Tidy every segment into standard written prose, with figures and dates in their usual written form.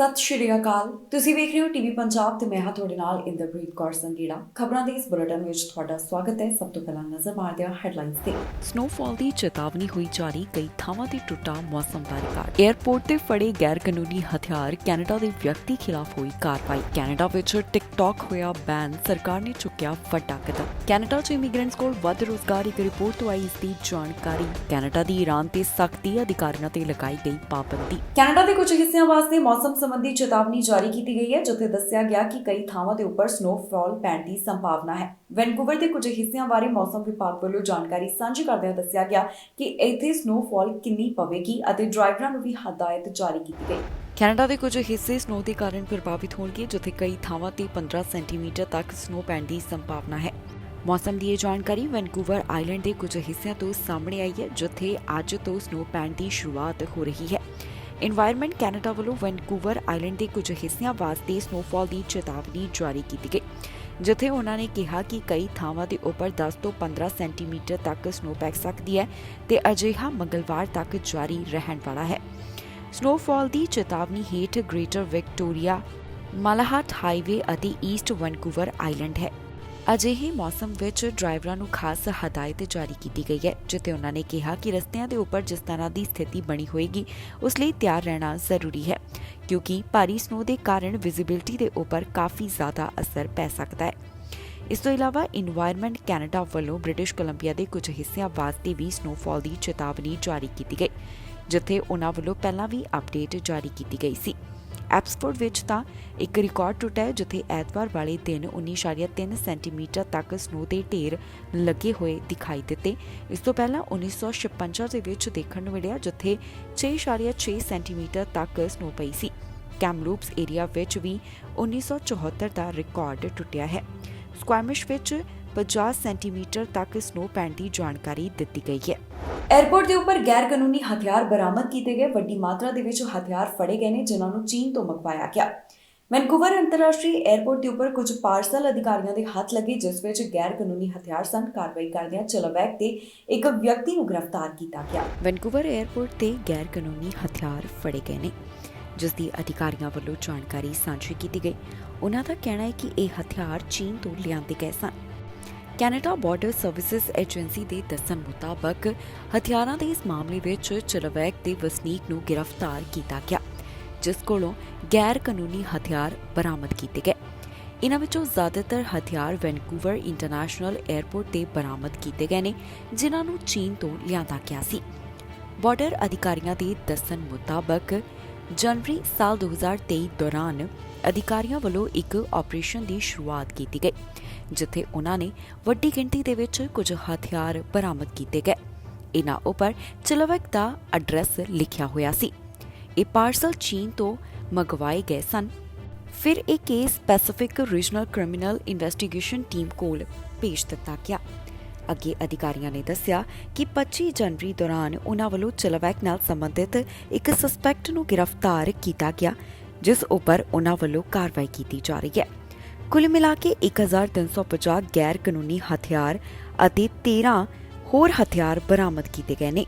ਸਤਿ ਸ਼੍ਰੀ ਅਕਾਲ। ਤੁਸੀਂ ਵੇਖ ਰਹੇ ਹੋ ਟੀਵੀ ਪੰਜਾਬ ਤੇ ਮੈਂ ਹਾਂ ਤੁਹਾਡੇ ਨਾਲ ਇੰਦਰਪ੍ਰੀਤ ਕੌਰ ਸੰਗੀੜਾ। ਖਬਰਾਂ ਦੇ ਇਸ ਬੁਲੇਟਿਨ ਵਿੱਚ ਤੁਹਾਡਾ ਸਵਾਗਤ ਹੈ। ਸਭ ਤੋਂ ਪਹਿਲਾਂ ਨਜ਼ਰ ਮਾਰਦੇ ਹਾਂ ਹੈਡਲਾਈਨਸ ਤੇ। ਸਨੋਫਾਲ ਦੀ ਚੇਤਾਵਨੀ ਹੋਈ ਜਾਰੀ, ਕਈ ਥਾਵਾਂ ਤੇ ਟੁੱਟਾ ਮੌਸਮ ਦਾ ਰਿਕਾਰਡ। ਏਅਰਪੋਰਟ ਤੇ ਫੜੇ ਗੈਰ ਕਾਨੂੰਨੀ ਹਥਿਆਰ, ਕੈਨੇਡਾ ਦੇ ਵਿਅਕਤੀ ਖਿਲਾਫ ਹੋਈ ਕਾਰਵਾਈ। ਕੈਨੇਡਾ ਵਿੱਚ ਟਿਕਟੌਕ ਹੋਇਆ ਬੈਨ, ਸਰਕਾਰ ਨੇ ਚੁੱਕਿਆ ਵੱਡਾ ਕਦਮ। ਕੈਨੇਡਾ 'ਚ ਇਮੀਗ੍ਰੈਂਟਸ ਕੋਲ ਵੱਧ ਰੁਜ਼ਗਾਰ, ਇੱਕ ਰਿਪੋਰਟ ਤੋਂ ਆਈ ਇਸ ਦੀ ਜਾਣਕਾਰੀ। ਕੈਨੇਡਾ ਦੀ ਈਰਾਨ ਤੇ ਸਖਤੀ, ਅਧਿਕਾਰੀਆਂ ਤੇ ਲਗਾਈ ਗਈ ਪਾਬੰਦੀ। ਕੈਨੇਡਾ ਦੇ ਕੁਝ ਹਿੱਸਿਆਂ ਵਾਸਤੇ ਮੌਸਮ ਸੰਬੰਧੀ ਚੇਤਾਵਨੀ ਜਾਰੀ ਕੀਤੀ ਗਈ ਹੈ, ਜਿੱਥੇ ਦੱਸਿਆ ਗਿਆ ਕਿ ਕਈ ਥਾਵਾਂ ਦੇ ਉੱਪਰ ਸਨੋਫਾਲ ਪੈਣ ਦੀ ਸੰਭਾਵਨਾ ਹੈ। ਵੈਨਕੂਵਰ ਦੇ ਕੁਝ ਹਿੱਸਿਆਂ ਬਾਰੇ ਮੌਸਮ ਵਿਭਾਗ ਵੱਲੋਂ ਜਾਣਕਾਰੀ ਸਾਂਝੀ ਕਰਦਿਆਂ ਦੱਸਿਆ ਗਿਆ ਕਿ ਇੱਥੇ ਸਨੋਫਾਲ ਕਿੰਨੀ ਪਵੇਗੀ ਅਤੇ ਡਰਾਈਵਰਾਂ ਨੂੰ ਵੀ ਹਦਾਇਤ ਜਾਰੀ ਕੀਤੀ ਗਈ। ਕੈਨੇਡਾ ਦੇ ਕੁਝ ਹਿੱਸੇ ਸਨੋ ਦੇ ਕਾਰਨ ਪ੍ਰਭਾਵਿਤ ਹੋਣਗੇ, ਜਿੱਥੇ ਕਈ ਥਾਵਾਂ ਤੇ 15 ਸੈਂਟੀਮੀਟਰ ਤੱਕ ਸਨੋ ਪੈਣ ਦੀ ਸੰਭਾਵਨਾ ਹੈ। ਮੌਸਮ ਦੀ ਇਹ ਜਾਣਕਾਰੀ ਵੈਨਕੂਵਰ ਆਈਲੈਂਡ ਦੇ ਕੁਝ ਹਿੱਸਿਆਂ ਤੋਂ ਸਾਹਮਣੇ ਆਈ ਹੈ, ਜਿੱਥੇ ਅੱਜ ਤੋਂ ਸਨੋ ਪੈਣ ਦੀ ਸ਼ੁਰੂਆਤ ਹੋ ਰਹੀ ਹੈ। ਇਨਵਾਇਰਨਮੈਂਟ ਕੈਨੇਡਾ ਵੱਲੋਂ ਵੈਨਕੂਵਰ ਆਈਲੈਂਡ ਦੇ ਕੁਝ ਹਿੱਸਿਆਂ ਵਾਸਤੇ ਸਨੋਫਾਲ ਦੀ ਚੇਤਾਵਨੀ ਜਾਰੀ ਕੀਤੀ ਗਈ, ਜਿੱਥੇ ਉਹਨਾਂ ਨੇ ਕਿਹਾ ਕਿ ਕਈ ਥਾਵਾਂ ਦੇ ਉੱਪਰ 10 ਤੋਂ 15 ਸੈਂਟੀਮੀਟਰ ਤੱਕ ਸਨੋ ਪੈ ਸਕਦੀ ਹੈ ਤੇ ਅਜਿਹਾ ਮੰਗਲਵਾਰ ਤੱਕ ਜਾਰੀ ਰਹਿਣ ਵਾਲਾ ਹੈ। ਸਨੋਫਾਲ ਦੀ ਚੇਤਾਵਨੀ ਹੇਠ ਗ੍ਰੇਟਰ ਵਿਕਟੋਰੀਆ, ਮਾਲਾਹਟ ਹਾਈਵੇ ਅਤੇ ਈਸਟ ਵੈਨਕੂਵਰ ਆਈਲੈਂਡ ਹੈ। ਅਜਿਹੇ ਮੌਸਮ ਵਿੱਚ ਡਰਾਈਵਰਾਂ ਨੂੰ ਖਾਸ ਹਦਾਇਤ ਜਾਰੀ ਕੀਤੀ ਗਈ ਹੈ, ਜਿੱਥੇ ਉਹਨਾਂ ਨੇ ਕਿਹਾ ਕਿ ਰਸਤਿਆਂ ਦੇ ਉੱਪਰ ਜਿਸ ਤਰ੍ਹਾਂ ਦੀ ਸਥਿਤੀ ਬਣੀ ਹੋਏਗੀ ਉਸ ਲਈ ਤਿਆਰ ਰਹਿਣਾ ਜ਼ਰੂਰੀ ਹੈ, ਕਿਉਂਕਿ ਭਾਰੀ ਸਨੋ ਦੇ ਕਾਰਨ ਵਿਜ਼ਿਬਿਲਿਟੀ ਦੇ ਉੱਪਰ ਕਾਫੀ ਜ਼ਿਆਦਾ ਅਸਰ ਪੈ ਸਕਦਾ ਹੈ। ਇਸ ਤੋਂ ਇਲਾਵਾ ਇਨਵਾਇਰਨਮੈਂਟ ਕੈਨੇਡਾ ਵੱਲੋਂ ਬ੍ਰਿਟਿਸ਼ ਕੋਲੰਬੀਆ ਦੇ ਕੁਝ ਹਿੱਸਿਆਂ ਵਾਸਤੇ ਵੀ ਸਨੋਫਾਲ ਦੀ ਚੇਤਾਵਨੀ ਜਾਰੀ ਕੀਤੀ ਗਈ, ਜਿੱਥੇ ਉਹਨਾਂ ਵੱਲੋਂ ਪਹਿਲਾਂ ਵੀ ਅਪਡੇਟ ਜਾਰੀ ਕੀਤੀ ਗਈ ਸੀ। ਐਬਸਫੋਰਡ ਵਿੱਚ ਤਾਂ ਇੱਕ ਰਿਕਾਰਡ ਟੁੱਟਾ ਹੈ, ਜਿੱਥੇ ਐਤਵਾਰ ਵਾਲੇ ਦਿਨ 19.3 ਸੈਂਟੀਮੀਟਰ ਤੱਕ ਸਨੋ ਦੇ ਢੇਰ ਲੱਗੇ ਹੋਏ ਦਿਖਾਈ ਦਿੱਤੇ। ਇਸ ਤੋਂ ਪਹਿਲਾਂ 1956 ਦੇ ਵਿੱਚ ਦੇਖਣ ਨੂੰ ਮਿਲਿਆ, ਜਿੱਥੇ 6.6 ਸੈਂਟੀਮੀਟਰ ਤੱਕ ਸਨੋ ਪਈ ਸੀ। ਕੈਮਲੂਪਸ ਏਰੀਆ ਵਿੱਚ ਵੀ 1974 ਦਾ ਰਿਕਾਰਡ ਟੁੱਟਿਆ ਹੈ। ਸਕੁਐਮਿਸ਼ ਵਿੱਚ 50 ਸੈਂਟੀਮੀਟਰ ਤੱਕ ਸਨੋ ਪੈਣ ਦੀ ਜਾਣਕਾਰੀ ਦਿੱਤੀ ਗਈ ਹੈ। ਏਅਰਪੋਰਟ ਦੇ ਉੱਪਰ ਗੈਰ ਕਾਨੂੰਨੀ ਹਥਿਆਰ ਬਰਾਮਦ ਕੀਤੇ ਗਏ। ਵੱਡੀ ਮਾਤਰਾ ਦੇ ਵਿੱਚ ਹਥਿਆਰ ਫੜੇ ਗਏ ਨੇ, ਜਿਨ੍ਹਾਂ ਨੂੰ ਚੀਨ ਤੋਂ ਮੰਗਵਾਇਆ ਗਿਆ। ਵੈਨਕੂਵਰ ਅੰਤਰਰਾਸ਼ਟਰੀ ਏਅਰਪੋਰਟ ਦੇ ਉੱਪਰ ਕੁਝ ਪਾਰਸਲ ਅਧਿਕਾਰੀਆਂ ਦੇ ਹੱਥ ਲੱਗੇ, ਜਿਸ ਵਿੱਚ ਗੈਰ ਕਾਨੂੰਨੀ ਹਥਿਆਰ ਸਨ। ਕਾਰਵਾਈ ਕਰਦਿਆਂ ਚਲਵੈਕ ਤੇ ਇੱਕ ਵਿਅਕਤੀ ਨੂੰ ਗ੍ਰਿਫਤਾਰ ਕੀਤਾ ਗਿਆ। ਵੈਨਕੂਵਰ ਏਅਰਪੋਰਟ ਤੇ ਗੈਰ ਕਾਨੂੰਨੀ ਹਥਿਆਰ ਫੜੇ ਗਏ ਨੇ, ਜਿਸ ਦੀ ਅਧਿਕਾਰੀਆਂ ਵੱਲੋਂ ਜਾਣਕਾਰੀ ਸਾਂਝੀ ਕੀਤੀ ਗਈ। ਉਹਨਾਂ ਦਾ ਕਹਿਣਾ ਹੈ ਕਿ ਇਹ ਹਥਿਆਰ ਚੀਨ ਤੋਂ ਲਿਆਂਦੇ ਗਏ ਸਨ। ਕੈਨੇਡਾ ਬਾਰਡਰ ਸਰਵਿਸਿਜ਼ ਏਜੰਸੀ ਦੇ ਦੱਸਣ ਮੁਤਾਬਕ ਹਥਿਆਰਾਂ ਦੇ ਇਸ ਮਾਮਲੇ ਵਿੱਚ ਚਲਵੈਕ ਦੇ ਵਸਨੀਕ ਨੂੰ ਗ੍ਰਿਫਤਾਰ ਕੀਤਾ ਗਿਆ, ਜਿਸ ਕੋਲੋਂ ਗੈਰ ਕਾਨੂੰਨੀ ਹਥਿਆਰ ਬਰਾਮਦ ਕੀਤੇ ਗਏ। ਇਨ੍ਹਾਂ ਵਿੱਚੋਂ ਜ਼ਿਆਦਾਤਰ ਹਥਿਆਰ ਵੈਨਕੂਵਰ ਇੰਟਰਨੈਸ਼ਨਲ ਏਅਰਪੋਰਟ ਤੇ ਬਰਾਮਦ ਕੀਤੇ ਗਏ ਨੇ, ਜਿਨ੍ਹਾਂ ਨੂੰ ਚੀਨ ਤੋਂ ਲਿਆਂਦਾ ਗਿਆ ਸੀ। ਬਾਰਡਰ ਅਧਿਕਾਰੀਆਂ ਦੇ ਦੱਸਣ ਮੁਤਾਬਕ ਜਨਵਰੀ ਸਾਲ 2023 ਦੌਰਾਨ ਅਧਿਕਾਰੀਆਂ ਵੱਲੋਂ ਇੱਕ ਆਪਰੇਸ਼ਨ ਦੀ ਸ਼ੁਰੂਆਤ ਕੀਤੀ ਗਈ, ਜਿੱਥੇ ਉਹਨਾਂ ਨੇ ਵੱਡੀ ਗਿਣਤੀ ਦੇ ਵਿੱਚ ਕੁਝ ਹਥਿਆਰ ਬਰਾਮਦ ਕੀਤੇ ਗਏ। ਇਨ੍ਹਾਂ ਉੱਪਰ ਚਲਵੈਕ ਦਾ ਐਡਰੈਸ ਲਿਖਿਆ ਹੋਇਆ ਸੀ। ਇਹ ਪਾਰਸਲ ਚੀਨ ਤੋਂ ਮੰਗਵਾਏ ਗਏ ਸਨ। ਫਿਰ ਇਹ case Pacific regional criminal investigation team ਕੋਲ ਭੇਜ ਦਿੱਤਾ ਗਿਆ। ਅੱਗੇ ਅਧਿਕਾਰੀਆਂ ਨੇ ਦੱਸਿਆ ਕਿ 25 ਜਨਵਰੀ ਦੌਰਾਨ ਉਹਨਾਂ ਵੱਲੋਂ ਚਲਵੈਕ ਨਾਲ ਸੰਬੰਧਿਤ ਇੱਕ ਸਸਪੈਕਟ ਨੂੰ ਗ੍ਰਿਫਤਾਰ ਕੀਤਾ ਗਿਆ, ਜਿਸ ਉੱਪਰ ਉਹਨਾਂ ਵੱਲੋਂ ਕਾਰਵਾਈ ਕੀਤੀ ਜਾ ਰਹੀ ਹੈ। ਕੁੱਲ ਮਿਲਾ ਕੇ 1350 ਗੈਰ ਕਾਨੂੰਨੀ ਹਥਿਆਰ ਅਤੇ 13 ਹੋਰ ਹਥਿਆਰ ਬਰਾਮਦ ਕੀਤੇ ਗਏ ਨੇ।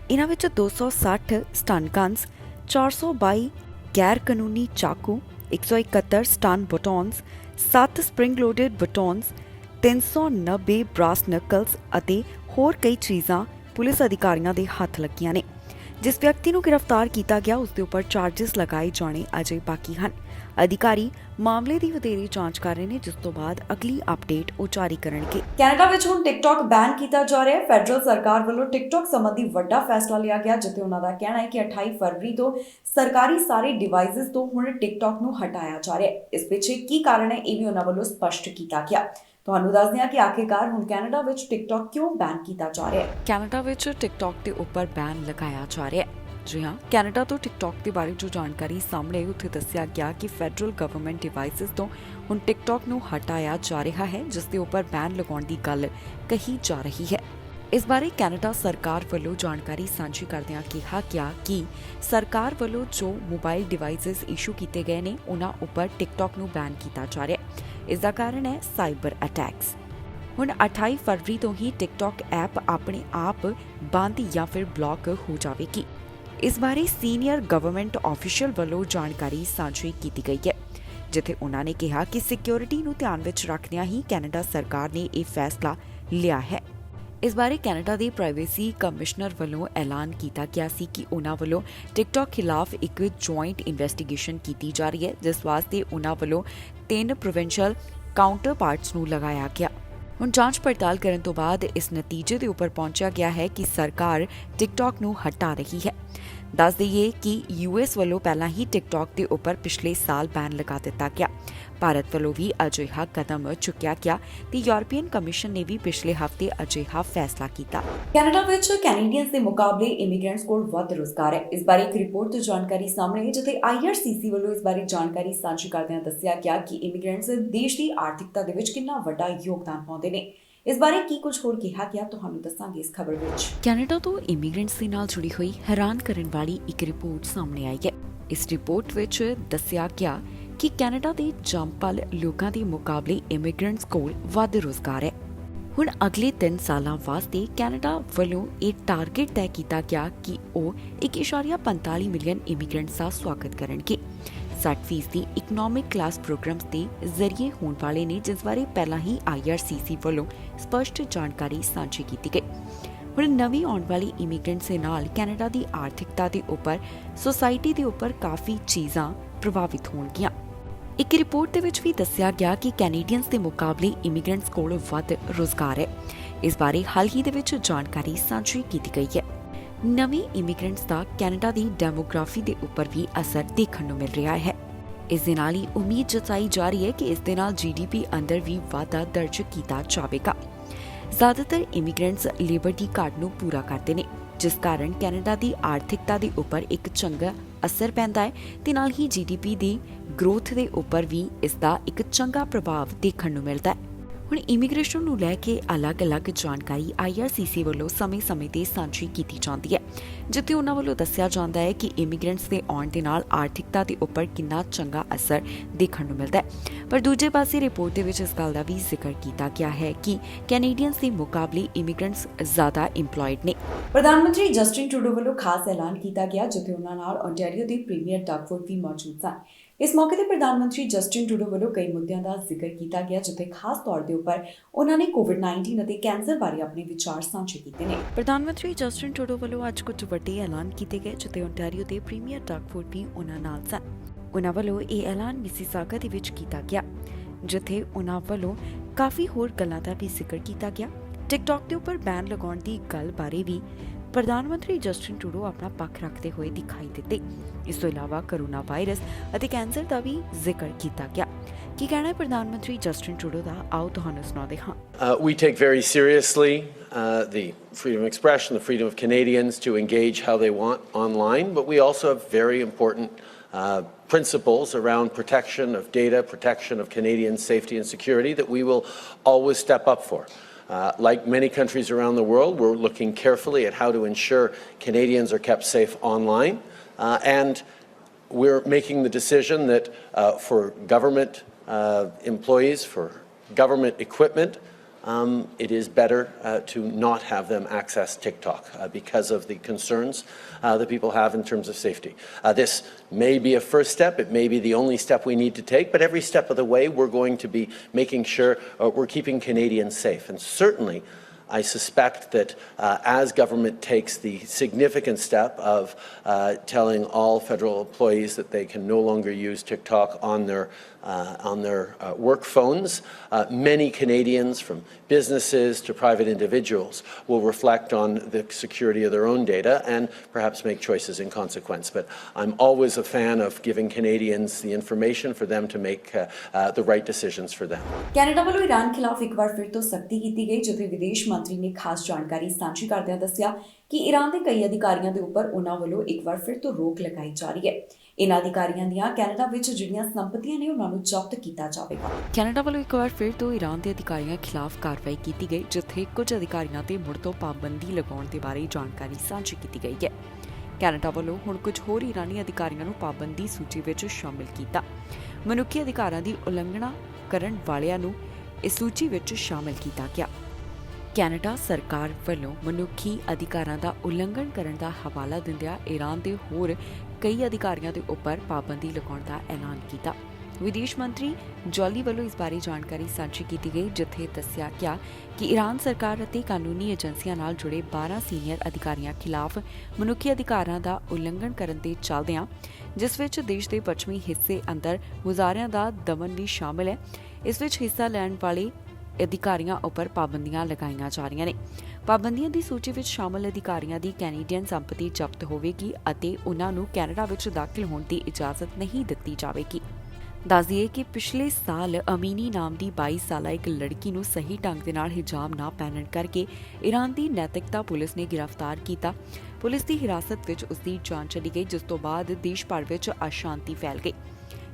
ਇਨ੍ਹਾਂ ਵਿੱਚ 260 ਸਟਨ ਗਨਸ, 422 ਗੈਰ ਕਾਨੂੰਨੀ ਚਾਕੂ, 171 ਸਟਨ ਬਟੋਨਸ, 7 ਸਪ੍ਰਿੰਗ ਲੋਡਡ ਬਟੋਨਸ, 390 ਬ੍ਰਾਸ ਨਕਲਸ ਅਤੇ ਹੋਰ ਕਈ ਚੀਜ਼ਾਂ ਪੁਲਿਸ ਅਧਿਕਾਰੀਆਂ ਦੇ ਹੱਥ ਲੱਗੀਆਂ ਨੇ। ਜਿਸ ਵਿਅਕਤੀ ਨੂੰ ਗ੍ਰਿਫਤਾਰ ਕੀਤਾ ਗਿਆ, ਉਸ ਦੇ ਉੱਪਰ ਚਾਰਜਸ ਲਗਾਏ ਜਾਣੇ ਅਜੇ ਬਾਕੀ ਹਨ। ਅਧਿਕਾਰੀ ਮਾਮਲੇ ਦੀ ਵਧੇਰੇ ਜਾਂਚ ਕਰ ਰਹੇ ਨੇ, ਜਿਸ ਤੋਂ ਬਾਅਦ ਅਗਲੀ ਅਪਡੇਟ ਉਹ ਜਾਰੀ ਕਰਨਗੇ। ਕੈਨੇਡਾ ਵਿੱਚ ਹੁਣ ਟਿਕਟੌਕ ਬੈਨ ਕੀਤਾ ਜਾ ਰਿਹਾ ਹੈ। ਫੈਡਰਲ ਸਰਕਾਰ ਵੱਲੋਂ ਟਿਕਟੌਕ ਸੰਬੰਧੀ ਵੱਡਾ ਫੈਸਲਾ ਲਿਆ ਗਿਆ, ਜਿੱਥੇ ਉਹਨਾਂ ਦਾ ਕਹਿਣਾ ਹੈ ਕਿ 28 ਫਰਵਰੀ ਤੋਂ ਸਰਕਾਰੀ ਸਾਰੇ ਡਿਵਾਈਸਿਸ ਤੋਂ ਹੁਣ ਟਿਕਟੌਕ ਨੂੰ ਹਟਾਇਆ ਜਾ ਰਿਹਾ ਹੈ। ਇਸ ਪਿੱਛੇ ਕੀ ਕਾਰਨ ਹੈ, ਇਹ ਵੀ ਉਹਨਾਂ ਵੱਲੋਂ ਸਪਸ਼ਟ ਕੀਤਾ ਗਿਆ। ਤੁਹਾਨੂੰ ਦੱਸਦੇ ਹਾਂ ਕਿ ਆਖਿਰਕਾਰ ਹੁਣ ਕੈਨੇਡਾ ਵਿੱਚ ਟਿਕਟੌਕ ਕਿਉਂ ਬੈਨ ਕੀਤਾ ਜਾ ਰਿਹਾ ਹੈ। ਕੈਨੇਡਾ ਵਿੱਚ ਟਿਕਟੌਕ ਦੇ ਉੱਪਰ ਬੈਨ ਲਗਾਇਆ ਜਾ ਰਿਹਾ ਹੈ। ਜੀ ਹਾਂ, ਕੈਨੇਡਾ ਤੋਂ ਟਿਕਟੌਕ ਦੇ ਬਾਰੇ ਜੋ ਜਾਣਕਾਰੀ ਸਾਹਮਣੇ ਆਈ, ਉੱਥੇ ਦੱਸਿਆ ਗਿਆ ਕਿ ਫੈਡਰਲ ਗਵਰਨਮੈਂਟ ਡਿਵਾਈਸਿਸ ਤੋਂ ਹੁਣ ਟਿਕਟੌਕ ਨੂੰ ਹਟਾਇਆ ਜਾ ਰਿਹਾ ਹੈ, ਜਿਸ ਦੇ ਉੱਪਰ ਬੈਨ ਲਗਾਉਣ ਦੀ ਗੱਲ ਕਹੀ ਜਾ ਰਹੀ ਹੈ। ਇਸ ਬਾਰੇ ਕੈਨੇਡਾ ਸਰਕਾਰ ਵੱਲੋਂ ਜਾਣਕਾਰੀ ਸਾਂਝੀ ਕਰਦਿਆਂ ਕਿਹਾ ਗਿਆ ਕਿ ਸਰਕਾਰ ਵੱਲੋਂ ਜੋ ਮੋਬਾਈਲ ਡਿਵਾਈਸਿਸ ਇਸ਼ੂ ਕੀਤੇ ਗਏ ਨੇ, ਉਹਨਾਂ ਉੱਪਰ ਟਿਕਟੌਕ ਨੂੰ ਬੈਨ ਕੀਤਾ ਜਾ ਰਿਹਾ ਹੈ। ਇਸ ਦਾ ਕਾਰਨ ਹੈ ਸਾਈਬਰ ਅਟੈਕਸ। ਹੁਣ 28 ਫਰਵਰੀ ਤੋਂ ਹੀ ਟਿਕਟੌਕ ਐਪ ਆਪਣੇ ਆਪ ਬੰਦ ਜਾਂ ਫਿਰ ਬਲੌਕ ਹੋ ਜਾਵੇਗੀ। ਇਸ ਬਾਰੇ ਸੀਨੀਅਰ ਗਵਰਨਮੈਂਟ ਆਫੀਸ਼ੀਅਲ ਵੱਲੋਂ ਜਾਣਕਾਰੀ ਸਾਂਝੀ ਕੀਤੀ ਗਈ ਹੈ, ਜਿੱਥੇ ਉਹਨਾਂ ਨੇ ਕਿਹਾ ਕਿ ਸਿਕਿਉਰਿਟੀ ਨੂੰ ਧਿਆਨ ਵਿੱਚ ਰੱਖਦਿਆਂ ਹੀ ਕੈਨੇਡਾ ਸਰਕਾਰ ਨੇ ਇਹ ਫੈਸਲਾ ਲਿਆ ਹੈ। ਇਸ ਬਾਰੇ ਕੈਨੇਡਾ ਦੇ ਪ੍ਰਾਈਵੇਸੀ ਕਮਿਸ਼ਨਰ ਵੱਲੋਂ ਐਲਾਨ ਕੀਤਾ ਗਿਆ ਸੀ ਕਿ ਉਹਨਾਂ ਵੱਲੋਂ ਟਿਕਟੌਕ ਖਿਲਾਫ ਇੱਕ ਜੁਆਇੰਟ ਇਨਵੈਸਟੀਗੇਸ਼ਨ ਕੀਤੀ ਜਾ ਰਹੀ ਹੈ, ਜਿਸ ਵਾਸਤੇ ਉਹਨਾਂ ਵੱਲੋਂ 3 ਪ੍ਰੋਵਿੰਸ਼ੀਅਲ ਕਾਊਂਟਰ ਪਾਰਟਸ ਨੂੰ ਲਗਾਇਆ ਗਿਆ। ਹੁਣ ਜਾਂਚ ਪੜਤਾਲ ਕਰਨ ਤੋਂ ਬਾਅਦ ਇਸ ਨਤੀਜੇ ਦੇ ਉੱਪਰ ਪਹੁੰਚਿਆ ਗਿਆ ਹੈ ਕਿ ਸਰਕਾਰ ਟਿਕਟੌਕ ਨੂੰ ਹਟਾ ਰਹੀ ਹੈ। ਦੱਸ ਦਈਏ ਕਿ US ਵੱਲੋਂ ਪਹਿਲਾਂ ਹੀ ਟਿਕਟੌਕ ਦੇ ਉੱਪਰ ਪਿਛਲੇ ਸਾਲ ਬੈਨ ਲਗਾ ਦਿੱਤਾ ਗਿਆ। ਭਾਰਤ ਵੱਲੋਂ ਵੀ ਅਜਿਹਾ ਕਦਮ ਚੁੱਕਿਆ ਗਿਆ ਤੇ ਯੂਰਪੀਅਨ ਕਮਿਸ਼ਨ ਨੇ ਵੀ ਪਿਛਲੇ ਹਫ਼ਤੇ ਅਜਿਹਾ ਫੈਸਲਾ ਕੀਤਾ। ਕੈਨੇਡਾ ਵਿੱਚ ਕੈਨੇਡੀਅਨਸ ਦੇ ਮੁਕਾਬਲੇ ਇਮੀਗ੍ਰੈਂਟਸ ਕੋਲ ਵੱਧ ਰੁਜ਼ਗਾਰ ਹੈ। ਇਸ ਬਾਰੇ ਇੱਕ ਰਿਪੋਰਟ ਤੋਂ ਜਾਣਕਾਰੀ ਸਾਹਮਣੇ ਆਈ, ਜਿੱਥੇ IRCC ਵੱਲੋਂ ਇਸ ਬਾਰੇ ਜਾਣਕਾਰੀ ਸਾਂਝੀ ਕਰਦਿਆਂ ਦੱਸਿਆ ਗਿਆ ਕਿ ਇਮੀਗ੍ਰੈਂਟਸ ਦੇਸ਼ ਦੀ ਆਰਥਿਕਤਾ ਦੇ ਵਿੱਚ ਕਿੰਨਾ ਵੱਡਾ ਯੋਗਦਾਨ ਪਾਉਂਦੇ ਨੇ। ਇਸ ਬਾਰੇ ਕੀ ਕੁਝ ਹੋਰ ਕਿਹਾ ਗਿਆ, ਤੁਹਾਨੂੰ ਦੱਸਾਂਗੇ ਇਸ ਖਬਰ ਵਿੱਚ। ਕੈਨੇਡਾ ਤੋਂ ਇਮੀਗ੍ਰੈਂਟਸ ਦੇ ਨਾਲ ਜੁੜੀ ਹੋਈ ਹੈਰਾਨ ਕਰਨ ਵਾਲੀ ਇੱਕ ਰਿਪੋਰਟ ਸਾਹਮਣੇ ਆਈ ਹੈ। ਇਸ ਰਿਪੋਰਟ ਵਿੱਚ ਦੱਸਿਆ ਗਿਆ ਕਿ ਕੈਨੇਡਾ ਦੇ ਜੰਮਪਲ ਲੋਕਾਂ ਦੇ ਮੁਕਾਬਲੇ ਇਮੀਗ੍ਰੈਂਟਸ ਕੋਲ ਵੱਧ ਰੁਜ਼ਗਾਰ ਹੈ। ਹੁਣ ਅਗਲੇ 3 ਸਾਲਾਂ ਵਾਸਤੇ ਕੈਨੇਡਾ ਵੱਲੋਂ ਇਹ ਟਾਰਗੇਟ ਤੈਅ ਕੀਤਾ ਗਿਆ ਕਿ ਉਹ 1.45 ਮਿਲੀਅਨ ਇਮੀਗ੍ਰੈਂਟਸ ਦਾ ਸਵਾਗਤ ਕਰਨਗੇ। 60% ਇਕਨੋਮਿਕ ਕਲਾਸ ਪ੍ਰੋਗਰਾਮਸ ਦੇ ਜ਼ਰੀਏ ਹੋਣ ਵਾਲੇ ਨੇ, ਜਿਸ ਬਾਰੇ ਪਹਿਲਾਂ ਹੀ IRCC ਵੱਲੋਂ ਸਪਸ਼ਟ ਜਾਣਕਾਰੀ ਸਾਂਝੀ ਕੀਤੀ ਗਈ। ਹੁਣ ਨਵੀਂ ਆਉਣ ਵਾਲੀ ਇਮੀਗ੍ਰੈਂਟਸ ਦੇ ਨਾਲ ਕੈਨੇਡਾ ਦੀ ਆਰਥਿਕਤਾ ਦੇ ਉੱਪਰ, ਸੋਸਾਇਟੀ ਦੇ ਉੱਪਰ ਕਾਫੀ ਚੀਜ਼ਾਂ ਪ੍ਰਭਾਵਿਤ ਹੋਣਗੀਆਂ। ਇੱਕ ਰਿਪੋਰਟ ਦੇ ਵਿੱਚ ਵੀ ਦੱਸਿਆ ਗਿਆ ਕਿ ਕੈਨੇਡੀਅਨਸ ਦੇ ਮੁਕਾਬਲੇ ਇਮੀਗ੍ਰੈਂਟਸ ਕੋਲ ਵੱਧ ਰੁਜ਼ਗਾਰ ਹੈ। ਇਸ ਬਾਰੇ ਹਾਲ ਹੀ ਦੇ ਵਿੱਚ ਜਾਣਕਾਰੀ ਸਾਂਝੀ ਕੀਤੀ ਗਈ ਹੈ। ਨਵੇਂ ਇਮੀਗ੍ਰੈਂਟਸ ਦਾ ਕੈਨੇਡਾ ਦੀ ਡੈਮੋਗ੍ਰਾਫੀ ਦੇ ਉੱਪਰ ਵੀ ਅਸਰ ਦੇਖਣ ਨੂੰ ਮਿਲ ਰਿਹਾ ਹੈ। ਇਸ ਦੇ ਨਾਲ ਹੀ ਉਮੀਦ ਜਤਾਈ ਜਾ ਰਹੀ ਹੈ ਕਿ ਇਸ ਦੇ ਨਾਲ GDP ਅੰਦਰ ਵੀ ਵਾਧਾ ਦਰਜ ਕੀਤਾ ਜਾਵੇਗਾ। ਜ਼ਿਆਦਾਤਰ ਇਮੀਗ੍ਰੈਂਟਸ ਲੇਬਰ ਦੀ ਘਾਟ ਨੂੰ ਪੂਰਾ ਕਰਦੇ ਨੇ, ਜਿਸ ਕਾਰਨ ਕੈਨੇਡਾ ਦੀ ਆਰਥਿਕਤਾ ਦੇ ਉੱਪਰ ਇੱਕ ਚੰਗਾ ਅਸਰ ਪੈਂਦਾ ਹੈ ਤੇ ਨਾਲ ਹੀ GDP ਦੀ ਗਰੋਥ ਦੇ ਉੱਪਰ ਵੀ ਇਸ ਦਾ ਇੱਕ ਚੰਗਾ ਪ੍ਰਭਾਵ ਦੇਖਣ ਨੂੰ ਮਿਲਦਾ ਹੈ। ਹੁਣ ਇਮੀਗ੍ਰੇਸ਼ਨ ਨੂੰ ਲੈ ਕੇ ਅਲੱਗ-ਅਲੱਗ ਜਾਣਕਾਰੀ IRCC ਵੱਲੋਂ ਸਮੇਂ-ਸਮੇਂ ਤੇ ਸਾਂਝੀ ਕੀਤੀ ਜਾਂਦੀ ਹੈ, ਜਿੱਥੇ ਉਹਨਾਂ ਵੱਲੋਂ ਦੱਸਿਆ ਜਾਂਦਾ ਹੈ ਕਿ ਇਮੀਗ੍ਰੈਂਟਸ ਦੇ ਆਉਣ ਦੇ ਨਾਲ ਆਰਥਿਕਤਾ ਦੇ ਉੱਪਰ ਕਿੰਨਾ ਚੰਗਾ ਅਸਰ ਦੇਖਣ ਨੂੰ ਮਿਲਦਾ ਹੈ। ਪਰ ਦੂਜੇ ਪਾਸੇ ਰਿਪੋਰਟ ਦੇ ਵਿੱਚ ਇਸ ਗੱਲ ਦਾ ਵੀ ਜ਼ਿਕਰ ਕੀਤਾ ਗਿਆ ਹੈ ਕਿ ਕੈਨੇਡੀਅਨਸ ਦੇ ਮੁਕਾਬਲੇ ਇਮੀਗ੍ਰੈਂਟਸ ਜ਼ਿਆਦਾ ਇੰਪਲੋਇਡ ਨੇ। ਪ੍ਰਧਾਨ ਮੰਤਰੀ ਜਸਟਿਨ ਟਰੂਡੋ ਵੱਲੋਂ ਖਾਸ ਐਲਾਨ ਕੀਤਾ ਗਿਆ, ਜਿੱਥੇ ਉਹਨਾਂ ਨਾਲ ਓਨਟਾਰੀਓ ਦੇ ਪ੍ਰੀਮੀਅਰ ਡਗ ਫੋਰਡ ਵੀ ਮੌਜੂਦ ਸਨ। ਇਸ ਮੌਕੇ ਤੇ ਪ੍ਰਧਾਨ ਮੰਤਰੀ ਜਸਟਿਨ ਟਰੂਡੋ ਵੱਲੋਂ ਕਈ ਮੁੱਦਿਆਂ ਦਾ ਜ਼ਿਕਰ ਕੀਤਾ ਗਿਆ, ਜਿੱਥੇ ਖਾਸ ਤੌਰ ਦੇ ਉੱਪਰ ਉਹਨਾਂ ਨੇ COVID-19 ਅਤੇ ਕੈਂਸਰ ਬਾਰੇ ਆਪਣੇ ਵਿਚਾਰ ਸਾਂਝੇ ਕੀਤੇ ਨੇ। ਪ੍ਰਧਾਨ ਮੰਤਰੀ ਜਸਟਿਨ ਟਰੂਡੋ ਵੱਲੋਂ ਅੱਜ ਕੁਝ ਵੱਡੇ ਐਲਾਨ ਕੀਤੇ ਗਏ, ਜਿੱਥੇ ਓਨਟਾਰੀਓ ਦੇ ਪ੍ਰੀਮੀਅਰ ਡਗ ਫੋਰਡ ਵੀ ਉਹਨਾਂ ਨਾਲ ਸਨ। ਉਹਨਾਂ ਵੱਲੋਂ ਇਹ ਐਲਾਨ ਮਿਸੀਸਾਗਾ ਦੇ ਵਿੱਚ ਕੀਤਾ ਗਿਆ, ਜਿੱਥੇ ਉਹਨਾਂ ਵੱਲੋਂ ਕਾਫੀ ਹੋਰ ਗੱਲਾਂ ਦਾ ਵੀ ਜ਼ਿਕਰ ਕੀਤਾ ਗਿਆ। ਟਿਕਟੌਕ ਦੇ ਉੱਪਰ ਬੈਨ ਲਗਾਉਣ ਦੀ ਗੱਲ ਬਾਰੇ ਵੀ ਪ੍ਰਧਾਨ ਮੰਤਰੀ ਜਸਟਿਨ ਟਰੂਡੋ ਆਪਣਾ ਪੱਖ ਰੱਖਦੇ ਹੋਏ ਦਿਖਾਈ ਦਿੱਤੇ। ਇਸ ਤੋਂ ਇਲਾਵਾ ਕਰੋਨਾ ਵਾਇਰਸ ਅਤੇ ਕੈਂਸਰ ਦਾ ਵੀ ਜ਼ਿਕਰ ਕੀਤਾ ਗਿਆ। ਕੀ ਕਹਿਣਾ ਹੈ ਪ੍ਰਧਾਨ ਮੰਤਰੀ ਜਸਟਿਨ ਟਰੂਡੋ ਦਾ, ਆਓ ਤੁਹਾਨੂੰ ਸੁਣਾਉਂਦੇ ਹਾਂ। We take very seriously the freedom of expression, the freedom of Canadians to engage how they want online, but we also have very important principles around protection of data, protection of Canadian safety and security that we will always step up for. Like many countries around the world, we're looking carefully at how to ensure Canadians are kept safe online, and we're making the decision that for government employees, for government equipment, it is better to not have them access TikTok because of the concerns that people have in terms of safety. This may be a first step, it may be the only step we need to take, but every step of the way we're going to be making sure we're keeping Canadians safe. And certainly I suspect that as government takes the significant step of telling all federal employees that they can no longer use TikTok on their work phones, many Canadians, from businesses to private individuals, will reflect on the security of their own data and perhaps make choices in consequence. But I'm always a fan of giving Canadians the information for them to make the right decisions for them. Canada ਵੱਲੋਂ Iran ਖਿਲਾਫ ਇੱਕ ਵਾਰ ਫਿਰ ਤੋਂ ਸਖਤੀ ਕੀਤੀ ਗਈ, ਜਿੱਥੇ ਵਿਦੇਸ਼ ਮੰਤਰੀ ਨੇ ਖਾਸ ਜਾਣਕਾਰੀ ਸਾਂਝੀ ਕਰਦਿਆਂ ਦੱਸਿਆ ਕਿ ਈਰਾਨ ਦੇ ਕਈ ਅਧਿਕਾਰੀਆਂ ਦੇ ਉੱਪਰ ਉਹਨਾਂ ਵੱਲੋਂ ਇੱਕ ਵਾਰ ਫਿਰ ਤੋਂ ਰੋਕ ਲਗਾਈ ਜਾ ਰਹੀ ਹੈ। ਇਨ੍ਹਾਂ ਅਧਿਕਾਰੀਆਂ ਦੀਆਂ ਕੈਨੇਡਾ ਵਿੱਚ ਜਿਹੜੀਆਂ ਸੰਪਤੀਆਂ ਨੇ ਉਹਨਾਂ ਨੂੰ ਜ਼ਬਤ ਕੀਤਾ ਜਾਵੇਗਾ। ਕੈਨੇਡਾ ਵੱਲੋਂ ਇੱਕ ਵਾਰ ਫਿਰ ਤੋਂ ਈਰਾਨ ਦੇ ਅਧਿਕਾਰੀਆਂ ਖਿਲਾਫ ਕਾਰਵਾਈ ਕੀਤੀ ਗਈ, ਜਿੱਥੇ ਕੁਝ ਅਧਿਕਾਰੀਆਂ ਤੇ ਮੁੜ ਤੋਂ ਪਾਬੰਦੀ ਲਗਾਉਣ ਦੇ ਬਾਰੇ ਜਾਣਕਾਰੀ ਸਾਂਝੀ ਕੀਤੀ ਗਈ ਹੈ। ਕੈਨੇਡਾ ਵੱਲੋਂ ਹੁਣ ਕੁਝ ਹੋਰ ਈਰਾਨੀ ਅਧਿਕਾਰੀਆਂ ਨੂੰ ਪਾਬੰਦੀ ਸੂਚੀ ਵਿੱਚ ਸ਼ਾਮਿਲ ਕੀਤਾ। ਮਨੁੱਖੀ ਅਧਿਕਾਰਾਂ ਦੀ ਉਲੰਘਣਾ ਕਰਨ ਵਾਲਿਆਂ ਨੂੰ ਇਸ ਸੂਚੀ ਵਿੱਚ ਸ਼ਾਮਿਲ ਕੀਤਾ ਗਿਆ। ਕੈਨੇਡਾ ਸਰਕਾਰ ਵੱਲੋਂ ਮਨੁੱਖੀ ਅਧਿਕਾਰਾਂ ਦਾ ਉਲੰਘਣ ਕਰਨ ਦਾ ਹਵਾਲਾ ਦਿੰਦਿਆਂ ਈਰਾਨ ਦੇ ਹੋਰ ਕਈ ਅਧਿਕਾਰੀਆਂ ਦੇ ਉੱਪਰ ਪਾਬੰਦੀ ਲਗਾਉਣ ਦਾ ਐਲਾਨ ਕੀਤਾ। ਵਿਦੇਸ਼ ਮੰਤਰੀ ਜੋਲੀ ਵੱਲੋਂ ਇਸ ਬਾਰੇ ਜਾਣਕਾਰੀ ਸਾਂਝੀ ਕੀਤੀ ਗਈ, ਜਿੱਥੇ ਦੱਸਿਆ ਗਿਆ ਕਿ ਈਰਾਨ ਸਰਕਾਰ ਅਤੇ ਕਾਨੂੰਨੀ ਏਜੰਸੀਆਂ ਨਾਲ ਜੁੜੇ 12 ਸੀਨੀਅਰ ਅਧਿਕਾਰੀਆਂ ਖਿਲਾਫ ਮਨੁੱਖੀ ਅਧਿਕਾਰਾਂ ਦਾ ਉਲੰਘਣ ਕਰਨ ਦੇ ਚੱਲਦਿਆਂ, ਜਿਸ ਵਿੱਚ ਦੇਸ਼ ਦੇ ਪੱਛਮੀ ਹਿੱਸੇ ਅੰਦਰ ਮੁਜ਼ਾਹਰਿਆਂ ਦਾ ਦਮਨ ਵੀ ਸ਼ਾਮਲ ਹੈ, ਇਸ ਵਿੱਚ ਹਿੱਸਾ ਲੈਣ ਵਾਲੇ ਅਧਿਕਾਰੀਆਂ ਉੱਪਰ ਪਾਬੰਦੀਆਂ ਲਗਾਈਆਂ ਜਾ ਰਹੀਆਂ ਨੇ। ਪਾਬੰਦੀਆਂ ਦੀ ਸੂਚੀ ਵਿੱਚ ਸ਼ਾਮਲ ਅਧਿਕਾਰੀਆਂ ਦੀ ਕੈਨੇਡੀਅਨ ਸੰਪਤੀ ਜ਼ਬਤ ਹੋਵੇਗੀ ਅਤੇ ਉਨ੍ਹਾਂ ਨੂੰ ਕੈਨੇਡਾ ਵਿੱਚ ਦਾਖਲ ਹੋਣ ਦੀ ਇਜਾਜ਼ਤ ਨਹੀਂ ਦਿੱਤੀ ਜਾਵੇਗੀ। ਦੱਸ ਦਈਏ ਕਿ ਪਿਛਲੇ ਸਾਲ ਅਮੀਨੀ ਨਾਮ ਦੀ 22 ਸਾਲਾ ਇੱਕ ਲੜਕੀ ਨੂੰ ਸਹੀ ਢੰਗ ਦੇ ਨਾਲ ਹਿਜਾਬ ਨਾ ਪਹਿਨਣ ਕਰਕੇ ਈਰਾਨ ਦੀ ਨੈਤਿਕਤਾ ਪੁਲਿਸ ਨੇ ਗ੍ਰਿਫਤਾਰ ਕੀਤਾ। ਪੁਲਿਸ ਦੀ ਹਿਰਾਸਤ ਵਿੱਚ ਉਸ ਦੀ ਜਾਂਚ ਚਲੀ ਗਈ, ਜਿਸ ਤੋਂ ਬਾਅਦ ਦੇਸ਼ ਭਰ ਵਿੱਚ ਅਸ਼ਾਂਤੀ ਫੈਲ ਗਈ।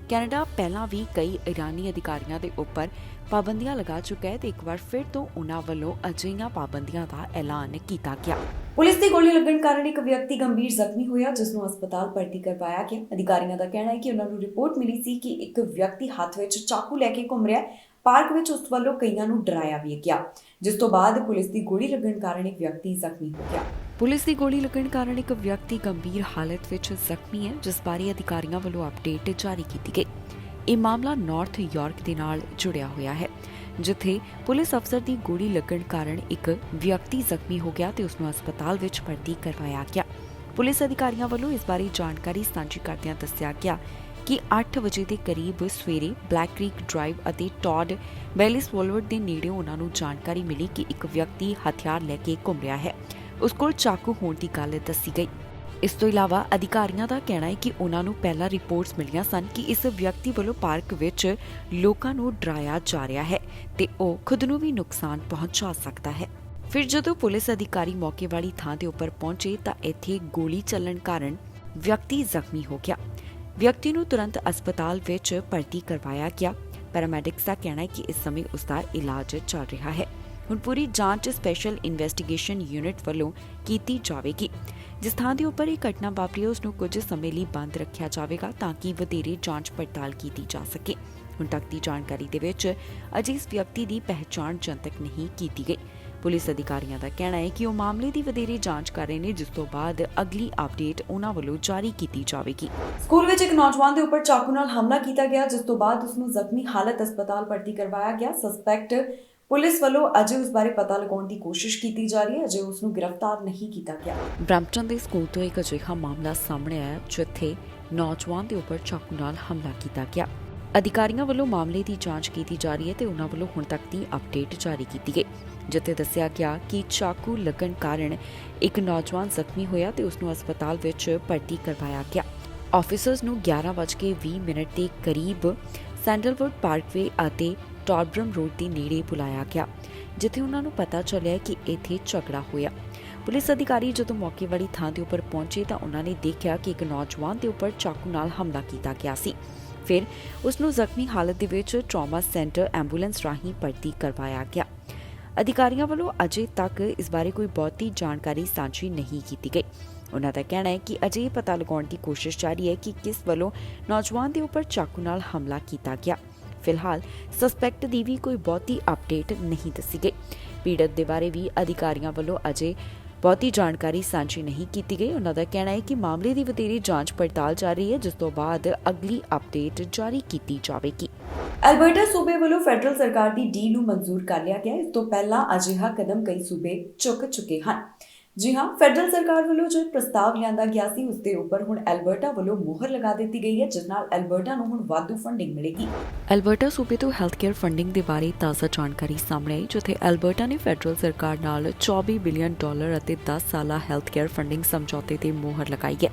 ਕੈਨੇਡਾ ਪਹਿਲਾਂ ਵੀ ਕਈ ਈਰਾਨੀ ਅਧਿਕਾਰੀਆਂ ਦੇ ਉੱਪਰ ਪਾਬੰਦੀਆਂ ਲਗਾ ਚੁੱਕਾ ਹੈ ਤੇ ਇੱਕ ਵਾਰ ਫਿਰ ਤੋਂ ਉਨ੍ਹਾਂ ਵੱਲੋਂ ਅਜਿਹੀਆਂ ਪਾਬੰਦੀਆਂ ਦਾ ਐਲਾਨ ਕੀਤਾ ਗਿਆ। ਪੁਲਿਸ ਦੀ ਗੋਲੀ ਲੱਗਣ ਕਾਰਨ ਇੱਕ ਵਿਅਕਤੀ ਗੰਭੀਰ ਜ਼ਖਮੀ ਹੋਇਆ, ਜਿਸ ਨੂੰ ਹਸਪਤਾਲ ਭਰਤੀ ਕਰਵਾਇਆ ਗਿਆ। ਅਧਿਕਾਰੀਆਂ ਦਾ ਕਹਿਣਾ ਹੈ ਕਿ ਉਨ੍ਹਾਂ ਨੂੰ ਰਿਪੋਰਟ ਮਿਲੀ ਸੀ ਕਿ ਇੱਕ ਵਿਅਕਤੀ ਹੱਥ ਵਿੱਚ ਚਾਕੂ ਲੈ ਕੇ ਘੁੰਮ ਰਿਹਾ ਹੈ। ਪਾਰਕ ਵਿੱਚ ਉਸ ਵੱਲੋਂ ਕਈਆਂ ਨੂੰ ਡਰਾਇਆ ਵੀ ਗਿਆ, ਜਿਸ ਤੋਂ ਬਾਅਦ ਪੁਲਿਸ ਦੀ ਗੋਲੀ ਲੱਗਣ ਕਾਰਨ ਇੱਕ ਵਿਅਕਤੀ ਜ਼ਖਮੀ ਹੋ ਗਿਆ। ਪੁਲਿਸ ਦੀ ਗੋਲੀ ਲੱਗਣ ਕਾਰਨ ਇੱਕ ਵਿਅਕਤੀ ਗੰਭੀਰ ਹਾਲਤ ਵਿੱਚ ਜ਼ਖਮੀ ਹੈ, ਜਿਸ ਬਾਰੇ ਅਧਿਕਾਰੀਆਂ ਵੱਲੋਂ ਅਪਡੇਟ ਜਾਰੀ ਕੀਤੀ ਗਈ। ਇਹ ਮਾਮਲਾ ਨਾਰਥ ਯਾਰਕ ਦੇ ਨਾਲ ਜੁੜਿਆ ਹੋਇਆ ਹੈ, ਜਿੱਥੇ ਪੁਲਿਸ ਅਫਸਰ ਦੀ ਗੋਲੀ ਲੱਗਣ ਕਾਰਨ ਇੱਕ ਵਿਅਕਤੀ ਜ਼ਖਮੀ ਹੋ ਗਿਆ ਤੇ ਉਸ ਨੂੰ ਹਸਪਤਾਲ ਵਿੱਚ ਭਰਤੀ ਕਰਵਾਇਆ ਗਿਆ। ਪੁਲਿਸ ਅਧਿਕਾਰੀਆਂ ਵੱਲੋਂ ਇਸ ਬਾਰੇ ਜਾਣਕਾਰੀ ਸਾਂਝੀ ਕਰਦਿਆਂ ਦੱਸਿਆ ਗਿਆ ਕਿ 8 ਵਜੇ ਦੇ ਕਰੀਬ ਸਵੇਰੇ ਬਲੈਕ ਕ੍ਰੀਕ ਡਰਾਈਵ ਅਤੇ ਟੌਡ ਬੈਲਿਸ ਬੋਲਵਰਡ ਦੇ ਨੇੜੇ ਉਨ੍ਹਾਂ ਨੂੰ ਜਾਣਕਾਰੀ ਮਿਲੀ ਕਿ ਇੱਕ ਵਿਅਕਤੀ ਹਥਿਆਰ ਲੈ ਕੇ ਘੁੰਮ ਰਿਹਾ ਹੈ। ਉਸ ਕੋਲ ਚਾਕੂ ਹੋਣ ਦੀ ਗੱਲ ਦੱਸੀ ਗਈ। ਇਸ ਤੋਂ ਇਲਾਵਾ ਅਧਿਕਾਰੀਆਂ ਦਾ ਕਹਿਣਾ ਹੈ ਕਿ ਉਨ੍ਹਾਂ ਨੂੰ ਪਹਿਲਾਂ ਰਿਪੋਰਟਸ ਮਿਲੀਆਂ ਸਨ ਕਿ ਇਸ ਵਿਅਕਤੀ ਵੱਲੋਂ ਪਾਰਕ ਵਿੱਚ ਲੋਕਾਂ ਨੂੰ ਡਰਾਇਆ ਜਾ ਰਿਹਾ ਹੈ ਤੇ ਉਹ ਖੁਦ ਨੂੰ ਵੀ ਨੁਕਸਾਨ ਪਹੁੰਚਾ ਸਕਦਾ ਹੈ। ਫਿਰ ਜਦੋਂ ਪੁਲਿਸ ਅਧਿਕਾਰੀ ਮੌਕੇ ਵਾਲੀ ਥਾਂ ਦੇ ਉੱਪਰ ਪਹੁੰਚੇ ਤਾਂ ਇੱਥੇ ਗੋਲੀ ਚੱਲਣ ਕਾਰਨ ਵਿਅਕਤੀ ਜ਼ਖਮੀ ਹੋ ਗਿਆ। ਵਿਅਕਤੀ ਨੂੰ ਤੁਰੰਤ ਹਸਪਤਾਲ ਵਿੱਚ ਭਰਤੀ ਕਰਵਾਇਆ ਗਿਆ। ਪੈਰਾਮੈਡਿਕਸ ਦਾ ਕਹਿਣਾ ਹੈ ਕਿ ਇਸ ਸਮੇਂ ਉਸ ਦਾ ਇਲਾਜ ਚੱਲ ਰਿਹਾ ਹੈ। ਹੁਣ ਪੂਰੀ ਜਾਂਚ ਸਪੈਸ਼ਲ ਇਨਵੈਸਟੀਗੇਸ਼ਨ ਯੂਨਿਟ ਵੱਲੋਂ ਕੀਤੀ ਜਾਵੇਗੀ। ਜਿਸ ਥਾਂ ਦੇ ਉੱਪਰ ਇਹ ਘਟਨਾ ਵਾਪਰੀ ਉਸ ਨੂੰ ਕੁਝ ਸਮੇਂ ਲਈ ਬੰਦ ਰੱਖਿਆ ਜਾਵੇਗਾ ਤਾਂ ਕਿ ਵਧੇਰੇ ਜਾਂਚ ਪੜਤਾਲ ਕੀਤੀ ਜਾ ਸਕੇ। ਹੁਣ ਤੱਕ ਦੀ ਜਾਣਕਾਰੀ ਦੇ ਵਿੱਚ ਅਜੇ ਇਸ ਵਿਅਕਤੀ ਦੀ ਪਹਿਚਾਣ ਜਨਤਕ ਨਹੀਂ ਕੀਤੀ ਗਈ। ਪੁਲਿਸ ਅਧਿਕਾਰੀਆਂ ਦਾ ਕਹਿਣਾ ਹੈ ਕਿ ਉਹ ਮਾਮਲੇ ਦੀ ਵਧੇਰੇ ਜਾਂਚ ਕਰ ਰਹੇ ਨੇ, ਜਿਸ ਤੋਂ ਬਾਅਦ ਅਗਲੀ ਅਪਡੇਟ ਉਹਨਾਂ ਵੱਲੋਂ ਜਾਰੀ ਕੀਤੀ ਜਾਵੇਗੀ। ਸਕੂਲ ਵਿੱਚ ਇੱਕ ਨੌਜਵਾਨ ਦੇ ਉੱਪਰ ਚਾਕੂ ਨਾਲ ਹਮਲਾ ਕੀਤਾ ਗਿਆ, ਜਿਸ ਤੋਂ ਬਾਅਦ ਉਸ ਨੂੰ ਜ਼ਖਮੀ ਹਾਲਤ ਹਸਪਤਾਲ ਭਰਤੀ ਕਰਵਾਇਆ ਗਿਆ। ਸਸਪੈਕਟ ਪੁਲਿਸ ਵੱਲੋਂ ਅਜੇ ਉਸ ਬਾਰੇ ਪਤਾ ਲਗਾਉਣ ਦੀ ਕੋਸ਼ਿਸ਼ ਕੀਤੀ ਜਾ ਰਹੀ ਹੈ, ਅਜੇ ਉਸ ਨੂੰ ਗ੍ਰਿਫਤਾਰ ਨਹੀਂ ਕੀਤਾ ਗਿਆ। ਬਰੈਂਪਟਨ ਦੇ ਸਕੂਲ ਤੋਂ ਇੱਕ ਅਜਿਹਾ ਮਾਮਲਾ ਸਾਹਮਣੇ ਆਇਆ ਜਿੱਥੇ ਨੌਜਵਾਨ ਦੇ ਉੱਪਰ ਚਾਕੂ ਨਾਲ ਹਮਲਾ ਕੀਤਾ ਗਿਆ। ਅਧਿਕਾਰੀਆਂ ਵੱਲੋਂ ਮਾਮਲੇ ਦੀ ਜਾਂਚ ਕੀਤੀ ਜਾ ਰਹੀ ਹੈ ਤੇ ਉਹਨਾਂ ਵੱਲੋਂ ਹੁਣ ਤੱਕ ਦੀ ਅਪਡੇਟ ਜਾਰੀ ਕੀਤੀ ਗਈ, ਜਿੱਥੇ ਦੱਸਿਆ ਗਿਆ ਕਿ ਚਾਕੂ ਲੱਗਣ ਕਾਰਨ ਇੱਕ ਨੌਜਵਾਨ ਜ਼ਖਮੀ ਹੋਇਆ ਤੇ ਉਸ ਨੂੰ ਹਸਪਤਾਲ ਵਿੱਚ ਭਰਤੀ ਕਰਵਾਇਆ ਗਿਆ। ਆਫੀਸਰਸ ਨੂੰ 11:20 ਦੇ ਕਰੀਬ ਸੈਂਡਲਵੁੱਡ ਪਾਰਕਵੇ ਅਤੇ ਟੌਡਬਰਮ ਰੋਡ ਦੇ ਨੇੜੇ ਬੁਲਾਇਆ ਗਿਆ, ਜਿੱਥੇ ਉਹਨਾਂ ਨੂੰ ਪਤਾ ਚੱਲਿਆ ਕਿ ਇੱਥੇ ਝਗੜਾ ਹੋਇਆ। ਪੁਲਿਸ ਅਧਿਕਾਰੀ ਜਦੋਂ ਮੌਕੇ ਵਾਲੀ ਥਾਂ ਦੇ ਉੱਪਰ ਪਹੁੰਚੇ ਤਾਂ ਉਹਨਾਂ ਨੇ ਦੇਖਿਆ ਕਿ ਇੱਕ ਨੌਜਵਾਨ ਦੇ ਉੱਪਰ ਚਾਕੂ ਨਾਲ ਹਮਲਾ ਕੀਤਾ ਗਿਆ ਸੀ। ਫਿਰ ਉਸ ਨੂੰ ਜ਼ਖਮੀ ਹਾਲਤ ਦੇ ਵਿੱਚ ਟਰਾਮਾ ਸੈਂਟਰ ਐਂਬੂਲੈਂਸ ਰਾਹੀਂ ਭਰਤੀ ਕਰਵਾਇਆ ਗਿਆ। ਅਧਿਕਾਰੀਆਂ ਵੱਲੋਂ ਅਜੇ ਤੱਕ ਇਸ ਬਾਰੇ ਕੋਈ ਬਹੁਤੀ ਜਾਣਕਾਰੀ ਸਾਂਝੀ ਨਹੀਂ ਕੀਤੀ ਗਈ। ਉਹਨਾਂ ਦਾ ਕਹਿਣਾ ਹੈ ਕਿ ਅਜੇ ਪਤਾ ਲਗਾਉਣ ਦੀ ਕੋਸ਼ਿਸ਼ ਜਾਰੀ ਹੈ ਕਿ ਕਿਸ ਵੱਲੋਂ ਨੌਜਵਾਨ ਦੇ ਉੱਪਰ ਚਾਕੂ ਨਾਲ ਹਮਲਾ ਕੀਤਾ ਗਿਆ। ਫਿਲਹਾਲ ਸਸਪੈਕਟ ਦੀ ਵੀ ਕੋਈ ਬਹੁਤੀ ਅਪਡੇਟ ਨਹੀਂ ਦੱਸੀ ਗਈ। ਪੀੜਤ ਦੇ ਬਾਰੇ ਵੀ ਅਧਿਕਾਰੀਆਂ ਵੱਲੋਂ ਅਜੇ ਬਹੁਤੀ ਜਾਣਕਾਰੀ ਸਾਂਝੀ ਨਹੀਂ ਕੀਤੀ ਗਈ। ਉਹਨਾਂ ਦਾ ਕਹਿਣਾ ਹੈ ਕਿ ਮਾਮਲੇ ਦੀ ਵਧੇਰੇ ਜਾਂਚ ਪੜਤਾਲ ਜਾਰੀ ਹੈ, ਜਿਸ ਤੋਂ ਬਾਅਦ ਅਗਲੀ ਅਪਡੇਟ ਜਾਰੀ ਕੀਤੀ ਜਾਵੇਗੀ। ਅਲਬਰਟਾ ਸੂਬੇ ਵੱਲੋਂ ਫੈਡਰਲ ਸਰਕਾਰ ਦੀ ਡੀਲ ਨੂੰ ਮਨਜ਼ੂਰ ਕਰ ਲਿਆ ਗਿਆ। ਇਸ ਤੋਂ ਪਹਿਲਾਂ ਅਜਿਹਾ ਕਦਮ ਕਈ ਸੂਬੇ ਚੁੱਕ ਚੁੱਕੇ ਹਨ। ਜੀ ਹਾਂ, ਫੈਡਰਲ ਸਰਕਾਰ ਵੱਲੋਂ ਜੋ ਪ੍ਰਸਤਾਵ ਲਿਆਂਦਾ ਗਿਆ ਸੀ ਉਸ ਦੇ ਉੱਪਰ ਹੁਣ ਅਲਬਰਟਾ ਵੱਲੋਂ ਮੋਹਰ ਲਗਾ ਦਿੱਤੀ ਗਈ ਹੈ, ਜਿਸ ਨਾਲ ਅਲਬਰਟਾ ਨੂੰ ਹੁਣ ਵਾਧੂ ਫੰਡਿੰਗ ਮਿਲੇਗੀ। ਅਲਬਰਟਾ ਸੂਬੇ ਤੋਂ ਹੈਲਥ ਕੇਅਰ ਫੰਡਿੰਗ ਦੇ ਬਾਰੇ ਤਾਜ਼ਾ ਜਾਣਕਾਰੀ ਸਾਹਮਣੇ ਆਈ, ਜਿੱਥੇ ਅਲਬਰਟਾ ਨੇ ਫੈਡਰਲ ਸਰਕਾਰ ਨਾਲ $24 ਬਿਲੀਅਨ ਅਤੇ 10 ਸਾਲਾ ਹੈਲਥ ਕੇਅਰ ਫੰਡਿੰਗ ਸਮਝੌਤੇ ਤੇ ਮੋਹਰ ਲਗਾਈ ਹੈ।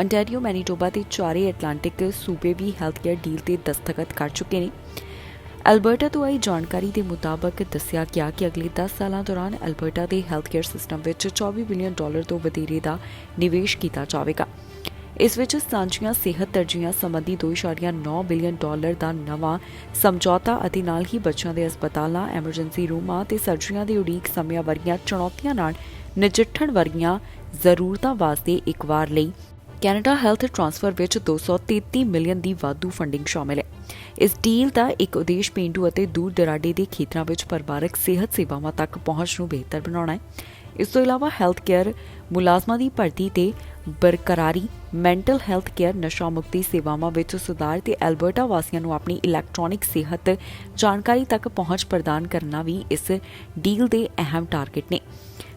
ontario, ਮੈਨੀਟੋਬਾ ਤੇ ਚਾਰੇ ਐਟਲਾਂਟਿਕ ਸੂਬੇ ਵੀ ਹੈਲਥ ਕੇਅਰ ਡੀਲ ਤੇ ਦਸਤਖਤ ਕਰ ਚੁੱਕੇ ਨੇ। ਅਲਬਰਟਾ ਤੋਂ ਆਈ ਜਾਣਕਾਰੀ ਦੇ ਮੁਤਾਬਕ ਦੱਸਿਆ ਗਿਆ ਕਿ ਅਗਲੇ 10 ਸਾਲਾਂ ਦੌਰਾਨ ਅਲਬਰਟਾ ਦੇ ਹੈਲਥ ਕੇਅਰ ਸਿਸਟਮ ਵਿੱਚ $24 ਬਿਲੀਅਨ ਤੋਂ ਵਧੇਰੇ ਦਾ ਨਿਵੇਸ਼ ਕੀਤਾ ਜਾਵੇਗਾ। ਇਸ ਵਿੱਚ ਸਾਂਝੀਆਂ ਸਿਹਤ ਤਰਜੀਹਾਂ ਸੰਬੰਧੀ $2.9 ਬਿਲੀਅਨ ਦਾ ਨਵਾਂ ਸਮਝੌਤਾ ਅਤੇ ਨਾਲ ਹੀ ਬੱਚਿਆਂ ਦੇ ਹਸਪਤਾਲਾਂ, ਐਮਰਜੈਂਸੀ ਰੂਮਾਂ ਤੇ ਸਰਜਰੀਆਂ ਦੇ ਉਡੀਕ ਸਮਿਆਂ ਵਰਗੀਆਂ ਚੁਣੌਤੀਆਂ ਨਾਲ ਨਜਿੱਠਣ ਵਰਗੀਆਂ ਜ਼ਰੂਰਤਾਂ ਵਾਸਤੇ ਇੱਕ ਵਾਰ ਲਈ ਕੈਨੇਡਾ ਹੈਲਥ ਟ੍ਰਾਂਸਫਰ ਵਿੱਚ $233 ਮਿਲੀਅਨ ਦੀ ਵਾਧੂ ਫੰਡਿੰਗ ਸ਼ਾਮਿਲ ਹੈ। ਇਸ ਡੀਲ ਦਾ ਇੱਕ ਉਦੇਸ਼ ਪੇਂਡੂ ਅਤੇ ਦੂਰ ਦਰਾਡੇ ਦੇ ਖੇਤਰਾਂ ਵਿੱਚ ਪਰਿਵਾਰਕ ਸਿਹਤ ਸੇਵਾਵਾਂ ਤੱਕ ਪਹੁੰਚ ਨੂੰ ਬਿਹਤਰ ਬਣਾਉਣਾ ਹੈ। ਇਸ ਤੋਂ ਇਲਾਵਾ ਹੈਲਥ ਕੇਅਰ ਮੁਲਾਜ਼ਮਾਂ ਦੀ ਭਰਤੀ ਤੇ ਬਰਕਰਾਰੀ, ਮੈਂਟਲ ਹੈਲਥ ਕੇਅਰ, ਨਸ਼ਾ ਮੁਕਤੀ ਸੇਵਾਵਾਂ ਵਿੱਚ ਸੁਧਾਰ ਤੇ ਐਲਬਰਟਾ ਵਾਸੀਆਂ ਨੂੰ ਆਪਣੀ ਇਲੈਕਟ੍ਰੋਨਿਕ ਸਿਹਤ ਜਾਣਕਾਰੀ ਤੱਕ ਪਹੁੰਚ ਪ੍ਰਦਾਨ ਕਰਨਾ ਵੀ ਇਸ ਡੀਲ ਦੇ ਅਹਿਮ ਟਾਰਗੇਟ ਨੇ।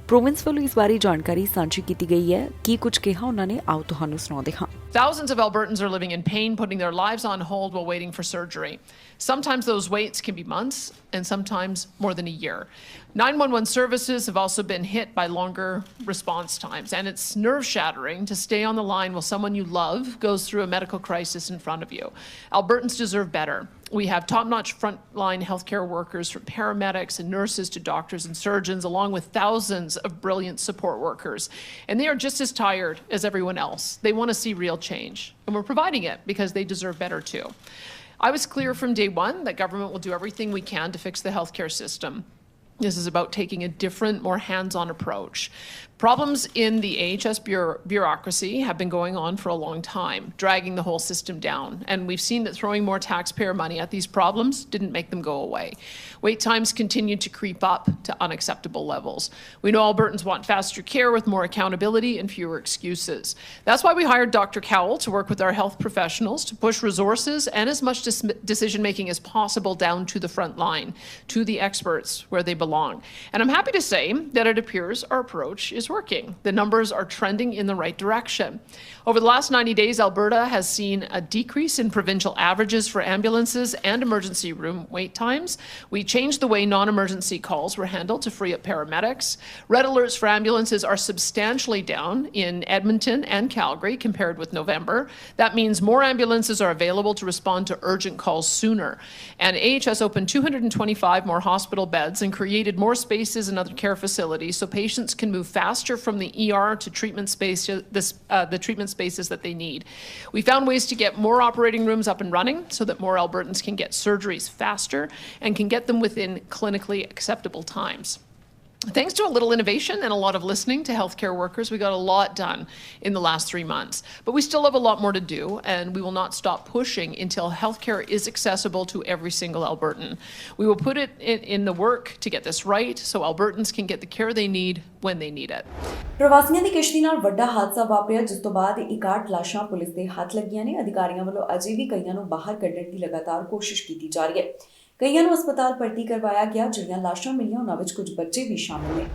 ਪ੍ਰੋਵਿੰਸ ਵੱਲੋਂ ਇਸ ਬਾਰੇ ਜਾਣਕਾਰੀ ਸਾਂਝੀ ਕੀਤੀ ਗਈ ਹੈ। ਕੀ ਕੁਝ ਕਿਹਾ ਉਹਨਾਂ ਨੇ, ਆਓ ਤੁਹਾਨੂੰ ਸੁਣਾਉਂਦੇ ਹਾਂ। Thousands of Albertans are living in pain, putting their lives on hold while waiting for surgery. Sometimes those waits can be months and sometimes more than a year. 911 services have also been hit by longer response times, and it's nerve-shattering to stay on the line while someone you love goes through a medical crisis in front of you. Albertans deserve better. We have top-notch frontline healthcare workers, from paramedics and nurses to doctors and surgeons, along with thousands of brilliant support workers. And they are just as tired as everyone else. They want to see real change. And we're providing it because they deserve better too. I was clear from day one that government will do everything we can to fix the healthcare system. This is about taking a different, more hands-on approach. Problems in the AHS bureaucracy have been going on for a long time, dragging the whole system down. And we've seen that throwing more taxpayer money at these problems didn't make them go away. Wait times continue to creep up to unacceptable levels. We know Albertans want faster care with more accountability and fewer excuses. That's why we hired Dr. Cowell to work with our health professionals to push resources and as much decision-making as possible down to the front line, to the experts where they belong. And I'm happy to say that it appears our approach is working. The numbers are trending in the right direction. Over the last 90 days, Alberta has seen a decrease in provincial averages for ambulances and emergency room wait times. We changed the way non-emergency calls were handled to free up paramedics. Red alerts for ambulances are substantially down in Edmonton and Calgary compared with November. That means more ambulances are available to respond to urgent calls sooner. And AHS opened 225 more hospital beds and created more spaces in other care facilities so patients can move faster from the ER to treatment the treatment spaces that they need. We found ways to get more operating rooms up and running so that more Albertans can get surgeries faster and can get them within clinically acceptable times. Thanks to a little innovation and a lot of listening to healthcare workers, we got a lot done in the last 3 months. But we still have a lot more to do, and we will not stop pushing until healthcare is accessible to every single Albertan. We will put it in the work to get this right so Albertans can get the care they need when they need it. ਪ੍ਰਵਾਸੀਆਂ ਦੀ ਕਿਸ਼ਤੀ ਨਾਲ ਵੱਡਾ ਹਾਦਸਾ ਵਾਪਰਿਆ, ਜਿਸ ਤੋਂ ਬਾਅਦ 61 ਲਾਸ਼ਾਂ ਪੁਲਿਸ ਦੇ ਹੱਥ ਲੱਗੀਆਂ ਨੇ। ਅਧਿਕਾਰੀਆਂ ਵੱਲੋਂ ਅਜੇ ਵੀ ਕਈਆਂ ਨੂੰ ਬਾਹਰ ਕੱਢਣ ਦੀ ਲਗਾਤਾਰ ਕੋਸ਼ਿਸ਼ ਕੀਤੀ ਜਾ ਰਹੀ ਹੈ। ਕਈਆਂ ਨੂੰ ਹਸਪਤਾਲ ਭਰਤੀ ਕਰਵਾਇਆ ਗਿਆ। ਜਿਹੜੀਆਂ ਲਾਸ਼ਾਂ ਮਿਲੀਆਂ ਉਹਨਾਂ ਵਿੱਚ ਕੁਝ ਬੱਚੇ ਵੀ ਸ਼ਾਮਲ ਨੇ।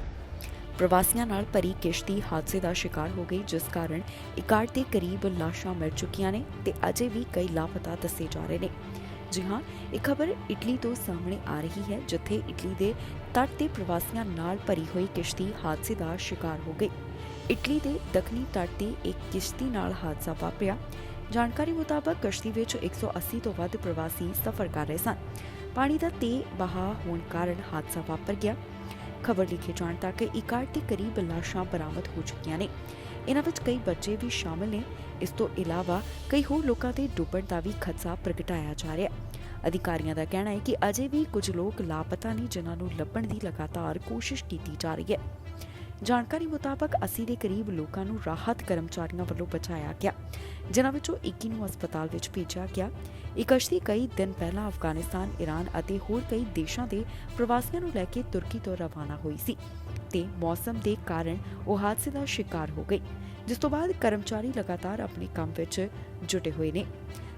ਪ੍ਰਵਾਸੀਆਂ ਨਾਲ ਭਰੀ ਕਿਸ਼ਤੀ ਹਾਦਸੇ ਦਾ ਸ਼ਿਕਾਰ ਹੋ ਗਈ, ਜਿਸ ਕਾਰਨ 61 ਦੇ ਕਰੀਬ ਲਾਸ਼ਾਂ ਮਿਲ ਚੁੱਕੀਆਂ ਨੇ ਤੇ ਅਜੇ ਵੀ ਕਈ ਲਾਪਤਾ ਦੱਸੇ ਜਾ ਰਹੇ ਨੇ। ਜੀ ਹਾਂ, ਇਹ ਖਬਰ ਇਟਲੀ ਤੋਂ ਸਾਹਮਣੇ ਆ ਰਹੀ ਹੈ, ਜਿੱਥੇ ਇਟਲੀ ਦੇ ਤੱਟ ਤੇ ਪ੍ਰਵਾਸੀਆਂ ਨਾਲ ਭਰੀ ਹੋਈ ਕਿਸ਼ਤੀ ਹਾਦਸੇ ਦਾ ਸ਼ਿਕਾਰ ਹੋ ਗਈ। ਇਟਲੀ ਦੇ ਦੱਖਣੀ ਤੱਟ ਤੇ ਇੱਕ ਕਿਸ਼ਤੀ ਨਾਲ ਹਾਦਸਾ ਵਾਪਰਿਆ। ਜਾਣਕਾਰੀ ਮੁਤਾਬਕ ਕਿਸ਼ਤੀ ਵਿੱਚ 180 ਤੋਂ ਵੱਧ ਪ੍ਰਵਾਸੀ ਸਫ਼ਰ ਕਰ ਰਹੇ ਸਨ। ਪਾਣੀ ਦਾ ਤੇਜ਼ ਵਹਾਅ ਹੋਣ ਕਾਰਨ ਹਾਦਸਾ ਵਾਪਰ ਗਿਆ। ਖਬਰ ਲਿਖੇ ਜਾਣ ਤੱਕ 61 ਦੇ ਕਰੀਬ ਲਾਸ਼ਾਂ ਬਰਾਮਦ ਹੋ ਚੁੱਕੀਆਂ ਨੇ। ਇਹਨਾਂ ਵਿੱਚ ਕਈ ਬੱਚੇ ਵੀ ਸ਼ਾਮਲ ਨੇ। ਇਸ ਤੋਂ ਇਲਾਵਾ ਕਈ ਹੋਰ ਲੋਕਾਂ ਦੇ ਡੁੱਬਣ ਦਾ ਵੀ ਖਦਸ਼ਾ ਪ੍ਰਗਟਾਇਆ ਜਾ ਰਿਹਾ। ਅਧਿਕਾਰੀਆਂ ਦਾ ਕਹਿਣਾ ਹੈ ਕਿ ਅਜੇ ਵੀ ਕੁਝ ਲੋਕ ਲਾਪਤਾ ਨੇ, ਜਿਨ੍ਹਾਂ ਨੂੰ ਲੱਭਣ ਦੀ ਲਗਾਤਾਰ ਕੋਸ਼ਿਸ਼ ਕੀਤੀ ਜਾ ਰਹੀ ਹੈ। ਜਾਣਕਾਰੀ ਮੁਤਾਬਕ 80 ਦੇ ਕਰੀਬ ਲੋਕਾਂ ਨੂੰ ਰਾਹਤ ਕਰਮਚਾਰੀਆਂ ਵੱਲੋਂ ਬਚਾਇਆ ਗਿਆ, ਜਿਨ੍ਹਾਂ ਵਿੱਚੋਂ 21 ਨੂੰ ਹਸਪਤਾਲ ਵਿੱਚ ਭੇਜਿਆ ਗਿਆ। ਇਹ ਕਸ਼ਤੀ ਕਈ ਦਿਨ ਪਹਿਲਾਂ ਅਫਗਾਨਿਸਤਾਨ, ਈਰਾਨ ਅਤੇ ਹੋਰ ਕਈ ਦੇਸ਼ਾਂ ਦੇ ਪ੍ਰਵਾਸੀਆਂ ਨੂੰ ਲੈ ਕੇ ਤੁਰਕੀ ਤੋਂ ਰਵਾਨਾ ਹੋਈ ਸੀ ਤੇ ਮੌਸਮ ਦੇ ਕਾਰਨ ਉਹ ਹਾਦਸੇ ਦਾ ਸ਼ਿਕਾਰ ਹੋ ਗਈ, ਜਿਸ ਤੋਂ ਬਾਅਦ ਕਰਮਚਾਰੀ ਲਗਾਤਾਰ ਆਪਣੇ ਕੰਮ ਵਿੱਚ ਜੁਟੇ ਹੋਏ ਨੇ।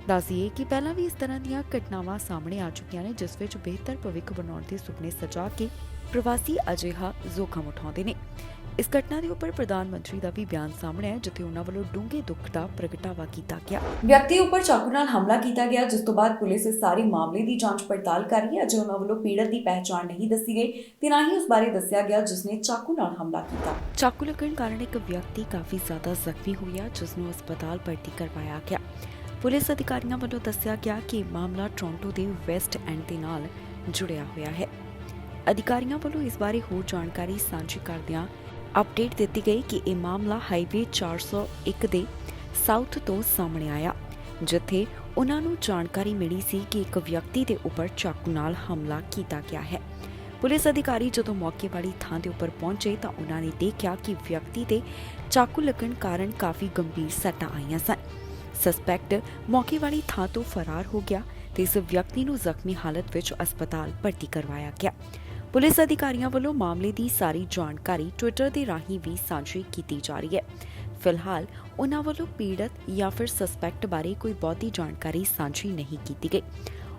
ਦੱਸੀਏ ਕਿ ਪਹਿਲਾਂ ਵੀ ਇਸ ਤਰ੍ਹਾਂ ਦੀਆਂ ਘਟਨਾਵਾਂ ਸਾਹਮਣੇ ਆ ਚੁੱਕੀਆਂ ਨੇ, ਜਿਸ ਵਿੱਚ ਬਿਹਤਰ ਭਵਿੱਖ ਬਣਾਉਣ ਦੇ ਸੁਪਨੇ ਸਜਾ ਕੇ ਪ੍ਰਵਾਸੀ ਅਜਿਹਾ ਜ਼ੋਖਮ ਉਠਾਉਂਦੇ ਨੇ। ਇਸ ਘਟਨਾ ਦੇ ਉੱਪਰ ਪ੍ਰਧਾਨ ਮੰਤਰੀ ਦਾ ਵੀ ਬਿਆਨ ਸਾਹਮਣੇ ਆਇਆ, ਜਿੱਥੇ ਉਹਨਾਂ ਵੱਲੋਂ ਡੂੰਘੇ ਦੁੱਖ ਦਾ ਪ੍ਰਗਟਾਵਾ ਕੀਤਾ ਗਿਆ। ਵਿਅਕਤੀ ਉੱਪਰ ਚਾਕੂ ਨਾਲ ਹਮਲਾ ਕੀਤਾ ਗਿਆ, ਜਿਸ ਤੋਂ ਬਾਅਦ ਪੁਲਿਸ ਇਸ ਸਾਰੇ ਮਾਮਲੇ ਦੀ ਜਾਂਚ ਪੜਤਾਲ ਕਰ ਰਹੀ ਹੈ। ਅਜੇ ਉਹਨਾਂ ਵੱਲੋਂ ਪੀੜਤ ਦੀ ਪਹਿਚਾਣ ਨਹੀਂ ਦੱਸੀ ਗਈ ਤੇ ਨਾ ਹੀ ਉਸ ਬਾਰੇ ਦੱਸਿਆ ਗਿਆ ਜਿਸ ਨੇ ਚਾਕੂ ਨਾਲ ਹਮਲਾ ਕੀਤਾ। ਚਾਕੂ ਲੱਗਣ ਕਾਰਨ ਇੱਕ ਵਿਅਕਤੀ ਕਾਫੀ ਜ਼ਿਆਦਾ ਜ਼ਖਮੀ ਹੋਇਆ, ਜਿਸ ਨੂੰ ਹਸਪਤਾਲ ਭਰਤੀ ਕਰਵਾਇਆ ਗਿਆ। ਪੁਲਿਸ ਅਧਿਕਾਰੀਆਂ ਵੱਲੋਂ ਦੱਸਿਆ ਗਿਆ ਕਿ ਇਹ ਮਾਮਲਾ ਟੋਰਾਂਟੋ ਦੇ ਵੈਸਟ ਐਂਡ ਦੇ ਨਾਲ ਜੁੜਿਆ ਹੋਇਆ ਹੈ। ਅਧਿਕਾਰੀਆਂ ਵੱਲੋਂ ਇਸ ਬਾਰੇ ਹੋਰ ਜਾਣਕਾਰੀ ਸਾਂਝੀ ਕਰਦਿਆਂ ਅਪਡੇਟ ਦਿੱਤੀ ਗਈ ਕਿ ਇਹ ਮਾਮਲਾ ਹਾਈਵੇ 401 ਦੇ ਸਾਊਥ ਤੋਂ ਸਾਹਮਣੇ ਆਇਆ, ਜਿੱਥੇ ਉਹਨਾਂ ਨੂੰ ਜਾਣਕਾਰੀ ਮਿਲੀ ਸੀ ਕਿ ਇੱਕ ਵਿਅਕਤੀ ਦੇ ਉੱਪਰ ਚਾਕੂ ਨਾਲ ਹਮਲਾ ਕੀਤਾ ਗਿਆ ਹੈ। ਪੁਲਿਸ ਅਧਿਕਾਰੀ ਜਦੋਂ ਮੌਕੇ ਵਾਲੀ ਥਾਂ ਦੇ ਉੱਪਰ ਪਹੁੰਚੇ ਤਾਂ ਉਹਨਾਂ ਨੇ ਦੇਖਿਆ ਕਿ ਵਿਅਕਤੀ ਦੇ ਚਾਕੂ ਲੱਗਣ ਕਾਰਨ ਕਾਫੀ ਗੰਭੀਰ ਸੱਟਾਂ ਆਈਆਂ ਸਨ। ਸਸਪੈਕਟ ਮੌਕੇ ਵਾਲੀ ਥਾਂ ਤੋਂ ਫਰਾਰ ਹੋ ਗਿਆ ਤੇ ਇਸ ਵਿਅਕਤੀ ਨੂੰ ਜ਼ਖਮੀ ਹਾਲਤ ਵਿੱਚ ਹਸਪਤਾਲ ਭਰਤੀ ਕਰਵਾਇਆ ਗਿਆ। ਪੁਲਿਸ ਅਧਿਕਾਰੀਆਂ ਵੱਲੋਂ ਮਾਮਲੇ ਦੀ ਸਾਰੀ ਜਾਣਕਾਰੀ ਟਵਿੱਟਰ ਦੇ ਰਾਹੀਂ ਵੀ ਸਾਂਝੀ ਕੀਤੀ ਜਾ ਰਹੀ ਹੈ। ਫਿਲਹਾਲ ਉਨ੍ਹਾਂ ਵੱਲੋਂ ਪੀੜਤ ਜਾਂ ਫਿਰ ਸਸਪੈਕਟ ਬਾਰੇ ਕੋਈ ਬਹੁਤੀ ਜਾਣਕਾਰੀ ਸਾਂਝੀ ਨਹੀਂ ਕੀਤੀ ਗਈ।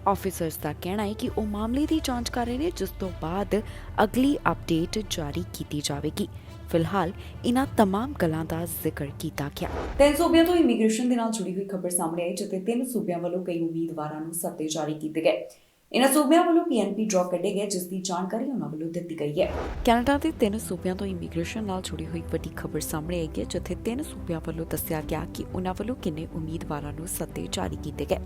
ਆਫੀਸਰਸ ਦਾ ਕਹਿਣਾ ਹੈ ਕਿ ਉਹ ਮਾਮਲੇ ਦੀ ਜਾਂਚ ਕਰ ਰਹੇ ਨੇ, ਜਿਸ ਤੋਂ ਬਾਅਦ ਅਗਲੀ ਅਪਡੇਟ ਜਾਰੀ ਕੀਤੀ ਜਾਵੇਗੀ। ਫਿਲਹਾਲ ਇਨ੍ਹਾਂ तमाम ਗੱਲਾਂ ਦਾ ਜ਼ਿਕਰ ਕੀਤਾ ਗਿਆ। 3 ਸੂਬਿਆਂ ਤੋਂ ਇਮੀਗ੍ਰੇਸ਼ਨ ਦੇ ਨਾਲ ਜੁੜੀ ਹੋਈ ਖਬਰ ਸਾਹਮਣੇ ਆਈ, ਜਿੱਥੇ 3 ਸੂਬਿਆਂ ਵੱਲੋਂ ਕਈ ਉਮੀਦਵਾਰਾਂ ਨੂੰ ਸੱਦੇ ਜਾਰੀ ਕੀਤੇ ਗਏ। ਇਨ੍ਹਾਂ ਸੂਬਿਆਂ ਵੱਲੋਂ PNP ਡਰਾਅ ਕੱਢੇ ਗਏ, ਜਿਸ ਦੀ ਜਾਣਕਾਰੀ ਉਨ੍ਹਾਂ ਵੱਲੋਂ ਦਿੱਤੀ ਗਈ ਹੈ। ਕੈਨੇਡਾ ਦੇ 3 ਸੂਬਿਆਂ ਤੋਂ ਇਮੀਗ੍ਰੇਸ਼ਨ ਨਾਲ ਜੁੜੀ ਹੋਈ ਵੱਡੀ ਖਬਰ ਸਾਹਮਣੇ ਆਈ ਹੈ, ਜਿੱਥੇ 3 ਸੂਬਿਆਂ ਵੱਲੋਂ ਦੱਸਿਆ ਗਿਆ ਕਿ ਉਨ੍ਹਾਂ ਵੱਲੋਂ ਕਿੰਨੇ ਉਮੀਦਵਾਰਾਂ ਨੂੰ ਸੱਦੇ ਜਾਰੀ ਕੀਤੇ ਗਏ।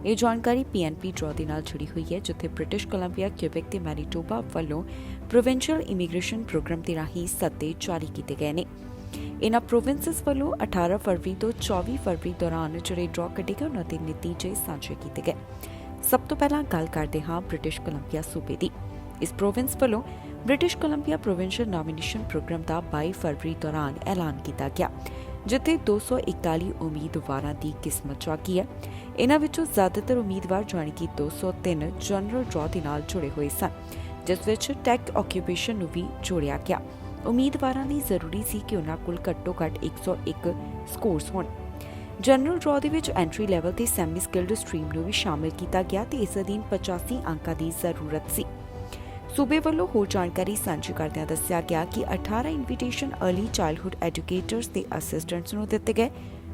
ਇਹ ਜਾਣਕਾਰੀ PNP ਡਰਾਅ ਦੇ ਨਾਲ ਜੁੜੀ ਹੋਈ ਹੈ, ਜਿੱਥੇ ਬ੍ਰਿਟਿਸ਼ ਕੋਲੰਬੀਆ, ਕਿਊਬੈਕ ਤੇ ਮੈਨੀਟੋਬਾ ਵੱਲੋਂ ਪ੍ਰੋਵਿੰਸ਼ੀਅਲ ਇਮੀਗ੍ਰੇਸ਼ਨ ਪ੍ਰੋਗਰਾਮ ਦੇ ਰਾਹੀਂ ਸੱਦੇ ਜਾਰੀ ਕੀਤੇ ਗਏ ਨੇ। ਇਨ੍ਹਾਂ ਪ੍ਰੋਵਿੰਸਸ ਵੱਲੋਂ 18 ਫਰਵਰੀ ਤੋਂ 24 ਫਰਵਰੀ ਦੌਰਾਨ ਜਿਹੜੇ ਡਰਾਅ ਕੱਢੇ ਗਏ, ਉਹਨਾਂ ਦੇ ਨਤੀਜੇ ਸਾਂਝੇ ਕੀਤੇ ਗਏ। ਸਭ ਤੋਂ ਪਹਿਲਾਂ ਗੱਲ ਕਰਦੇ ਹਾਂ ਬ੍ਰਿਟਿਸ਼ ਕੋਲੰਬੀਆ ਸੂਬੇ ਦੀ। ਇਸ ਪ੍ਰੋਵਿੰਸ ਵੱਲੋਂ British Columbia provincial nomination program ਦਾ 22 ਫਰਵਰੀ ਦੌਰਾਨ ਐਲਾਨ ਕੀਤਾ ਗਿਆ, ਜਿੱਥੇ 241 ਉਮੀਦਵਾਰਾਂ ਦੀ ਕਿਸਮਤ ਜਾਗੀ ਹੈ। ਇਨ੍ਹਾਂ ਵਿੱਚੋਂ ਜ਼ਿਆਦਾਤਰ ਉਮੀਦਵਾਰ ਜਾਣੀ ਕਿ 203 ਜਨਰਲ ਡਰਾਅ ਦੇ ਨਾਲ ਜੁੜੇ ਹੋਏ ਸਨ, ਜਿਸ ਵਿੱਚ ਟੈਕ ਆਕਿਊਪੇਸ਼ਨ ਨੂੰ ਵੀ ਜੋੜਿਆ ਗਿਆ। ਉਮੀਦਵਾਰਾਂ ਲਈ ਜ਼ਰੂਰੀ ਸੀ ਕਿ ਉਨ੍ਹਾਂ ਕੋਲ ਘੱਟੋ-ਘੱਟ 101 ਸਕੋਰਸ ਹੋਣ। ਜਨਰਲ ਡਰਾਅ ਦੇ ਵਿੱਚ ਐਂਟਰੀ ਲੈਵਲ ਤੇ ਸੈਮੀ ਸਕਿਲਡ ਸਟਰੀਮ ਨੂੰ ਵੀ ਸ਼ਾਮਿਲ ਕੀਤਾ ਗਿਆ ਤੇ ਇਸ ਅਧੀਨ 85 ਅੰਕਾਂ ਦੀ ਜ਼ਰੂਰਤ ਸੀ। ਸੂਬੇ ਵੱਲੋਂ ਹੋਰ ਜਾਣਕਾਰੀ ਸਾਂਝੀ ਕਰਦਿਆਂ ਦੱਸਿਆ ਗਿਆ ਕਿ 18 ਇਨਵੀਟੇਸ਼ਨ अर्ਲੀ ਚਾਈਲਡਹੁੱਡ ਐਜੂਕੇਟਰਸ ਤੇ ਅਸਿਸਟੈਂਟਸ ਨੂੰ ਦਿੱਤੇ ਗਏ।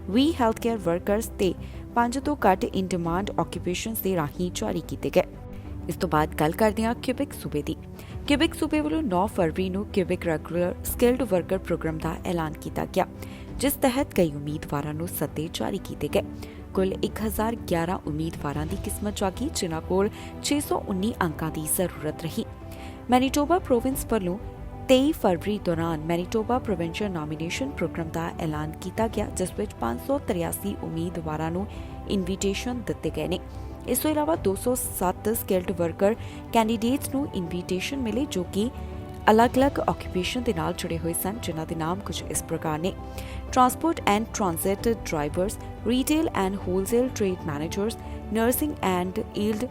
20 ਹੈਲਥ ਕੇਅਰ ਵਰਕਰਸ ਤੇ 5 ਤੋਂ ਘੱਟ ਇਨ ਡਿਮਾਂਡ ਆਕਿਊਪੇਸ਼ਨਸ ਦੇ ਰਾਹੀਂ ਜਾਰੀ ਕੀਤੇ ਗਏ। ਇਸ ਤੋਂ ਬਾਅਦ ਗੱਲ ਕਰਦੇ ਹਾਂ ਕਿਊਬੈਕ ਸੂਬੇ ਦੀ। ਕਿਊਬੈਕ ਸੂਬੇ ਵੱਲੋਂ 9 ਫਰਵਰੀ ਨੂੰ Quebec regular skilled worker program ਦਾ ਐਲਾਨ ਕੀਤਾ ਗਿਆ, ਜਿਸ ਤਹਿਤ ਕਈ ਉਮੀਦਵਾਰਾਂ ਨੂੰ ਸੱਦੇ ਜਾਰੀ ਕੀਤੇ ਗਏ। ਕੁੱਲ 1011 ਉਮੀਦਵਾਰਾਂ ਦੀ ਕਿਸਮਤ ਜਾਗੀ, ਜਿਨ੍ਹਾਂ ਕੋਲ 619 ਅੰਕਾਂ ਦੀ ਜ਼ਰੂਰਤ ਰਹੀ। ਮੈਨੀਟੋਬਾ ਪ੍ਰੋਵਿੰਸ ਵੱਲੋਂ 23 ਫਰਵਰੀ ਦੌਰਾਨ ਮੈਨੀਟੋਬਾ ਪ੍ਰੋਵਿੰਸ਼ੀਅਲ ਨੋਮੀਨੇਸ਼ਨ ਪ੍ਰੋਗਰਾਮ ਦਾ ਐਲਾਨ ਕੀਤਾ ਗਿਆ, ਜਿਸ ਵਿੱਚ 583 ਉਮੀਦਵਾਰਾਂ ਨੂੰ ਇਨਵੀਟੇਸ਼ਨ ਦਿੱਤੇ ਗਏ ਨੇ। ਇਸ ਤੋਂ ਇਲਾਵਾ 207 ਸਕਿਲਡ ਵਰਕਰ ਕੈਂਡੀਡੇਟਸ ਨੂੰ ਇਨਵੀਟੇਸ਼ਨ ਮਿਲੇ, ਜੋ ਕਿ ਅਲੱਗ-ਅਲੱਗ ਆਕਿਊਪੇਸ਼ਨ ਦੇ ਨਾਲ ਜੁੜੇ ਹੋਏ ਸਨ, ਜਿਨ੍ਹਾਂ ਦੇ ਨਾਮ ਕੁਝ ਇਸ ਪ੍ਰਕਾਰ ਨੇ: transport and transit drivers, retail and wholesale trade managers, nursing and yield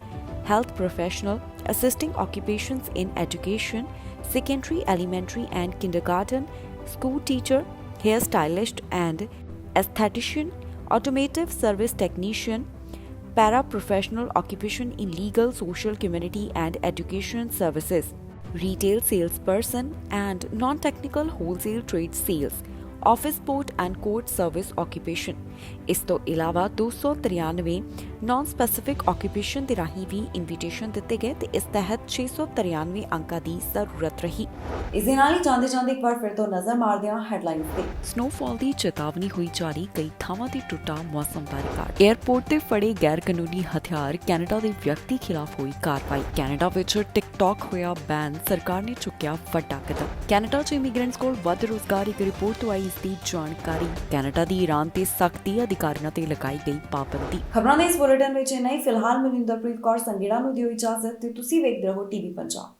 health professional, assisting occupations in education, secondary, elementary and kindergarten, school teacher, hairstylist and aesthetician, automotive service technician, para-professional occupation in legal, social, community and education services, retail salesperson and non-technical wholesale trade sales, office port and court service occupation। ਇਸ ਤੋਂ ਇਲਾਵਾ 293 naan specific ਆਕਿਊਪੇਸ਼ਨ ਦੇ ਰਾਹੀਂ ਵੀ invitation ਦਿੱਤੇ ਗਏ ਤੇ ਇਸ ਤਹਿਤ 693 ਅੰਕਾਂ ਦੀ ਜ਼ਰੂਰਤ ਰਹੀ। ਇਸ ਦੇ ਨਾਲ ਹੀ ਜਾਂਦੇ ਇੱਕ ਵਾਰ ਫਿਰ ਤੋਂ ਨਜ਼ਰ ਮਾਰਦੇ ਹਾਂ ਹੈਡਲਾਈਨਸ ਤੇ। ਸਨੋਫਾਲ ਦੀ ਚੇਤਾਵਨੀ ਹੋਈ ਜਾਰੀ, ਕਈ ਥਾਵਾਂ ਤੇ ਟੁੱਟਾ ਮੌਸਮ ਦਾ ਰਿਕਾਰਡ। ਏਅਰਪੋਰਟ ਤੇ ਫੜੇ ਗੈਰ ਕਾਨੂੰਨੀ ਹਥਿਆਰ, ਕੈਨੇਡਾ ਦੇ ਵਿਅਕਤੀ ਖਿਲਾਫ ਹੋਈ ਕਾਰਵਾਈ। ਕੈਨੇਡਾ ਵਿੱਚ ਟਿਕਟੌਕ ਹੋਇਆ ਬੈਨ, ਸਰਕਾਰ ਨੇ ਚੁੱਕਿਆ ਵੱਡਾ ਕਦਮ। ਕੈਨੇਡਾ 'ਚ ਇਮੀਗ੍ਰੈਂਟਸ ਕੋਲ ਵੱਧ ਰੁਜ਼ਗਾਰ, ਇੱਕ ਰਿਪੋਰਟ ਤੋਂ ਆਈ ਇਸ ਦੀ ਜਾਣਕਾਰੀ। ਕੈਨੇਡਾ ਦੀ ਈਰਾਨ ਤੇ ਸਖਤੀ, ਅਧਿਕਾਰੀਆਂ ਤੇ ਲਗਾਈ ਗਈ ਪਾਬੰਦੀ। ਖਬਰਾਂ ਦੇ ਇਸ ਬੁਲੇਟਿਨ ਵਿੱਚ ਇੰਨਾ ਹੀ। ਫਿਲਹਾਲ ਮੈਨੂੰ ਇੰਦਰਪ੍ਰੀਤ ਕੌਰ ਸੰਗੇੜਾ ਨੂੰ ਦਿਓ ਇਜਾਜ਼ਤ ਤੇ ਤੁਸੀਂ ਵੇਖਦੇ ਰਹੋ TV ਪੰਜਾਬ।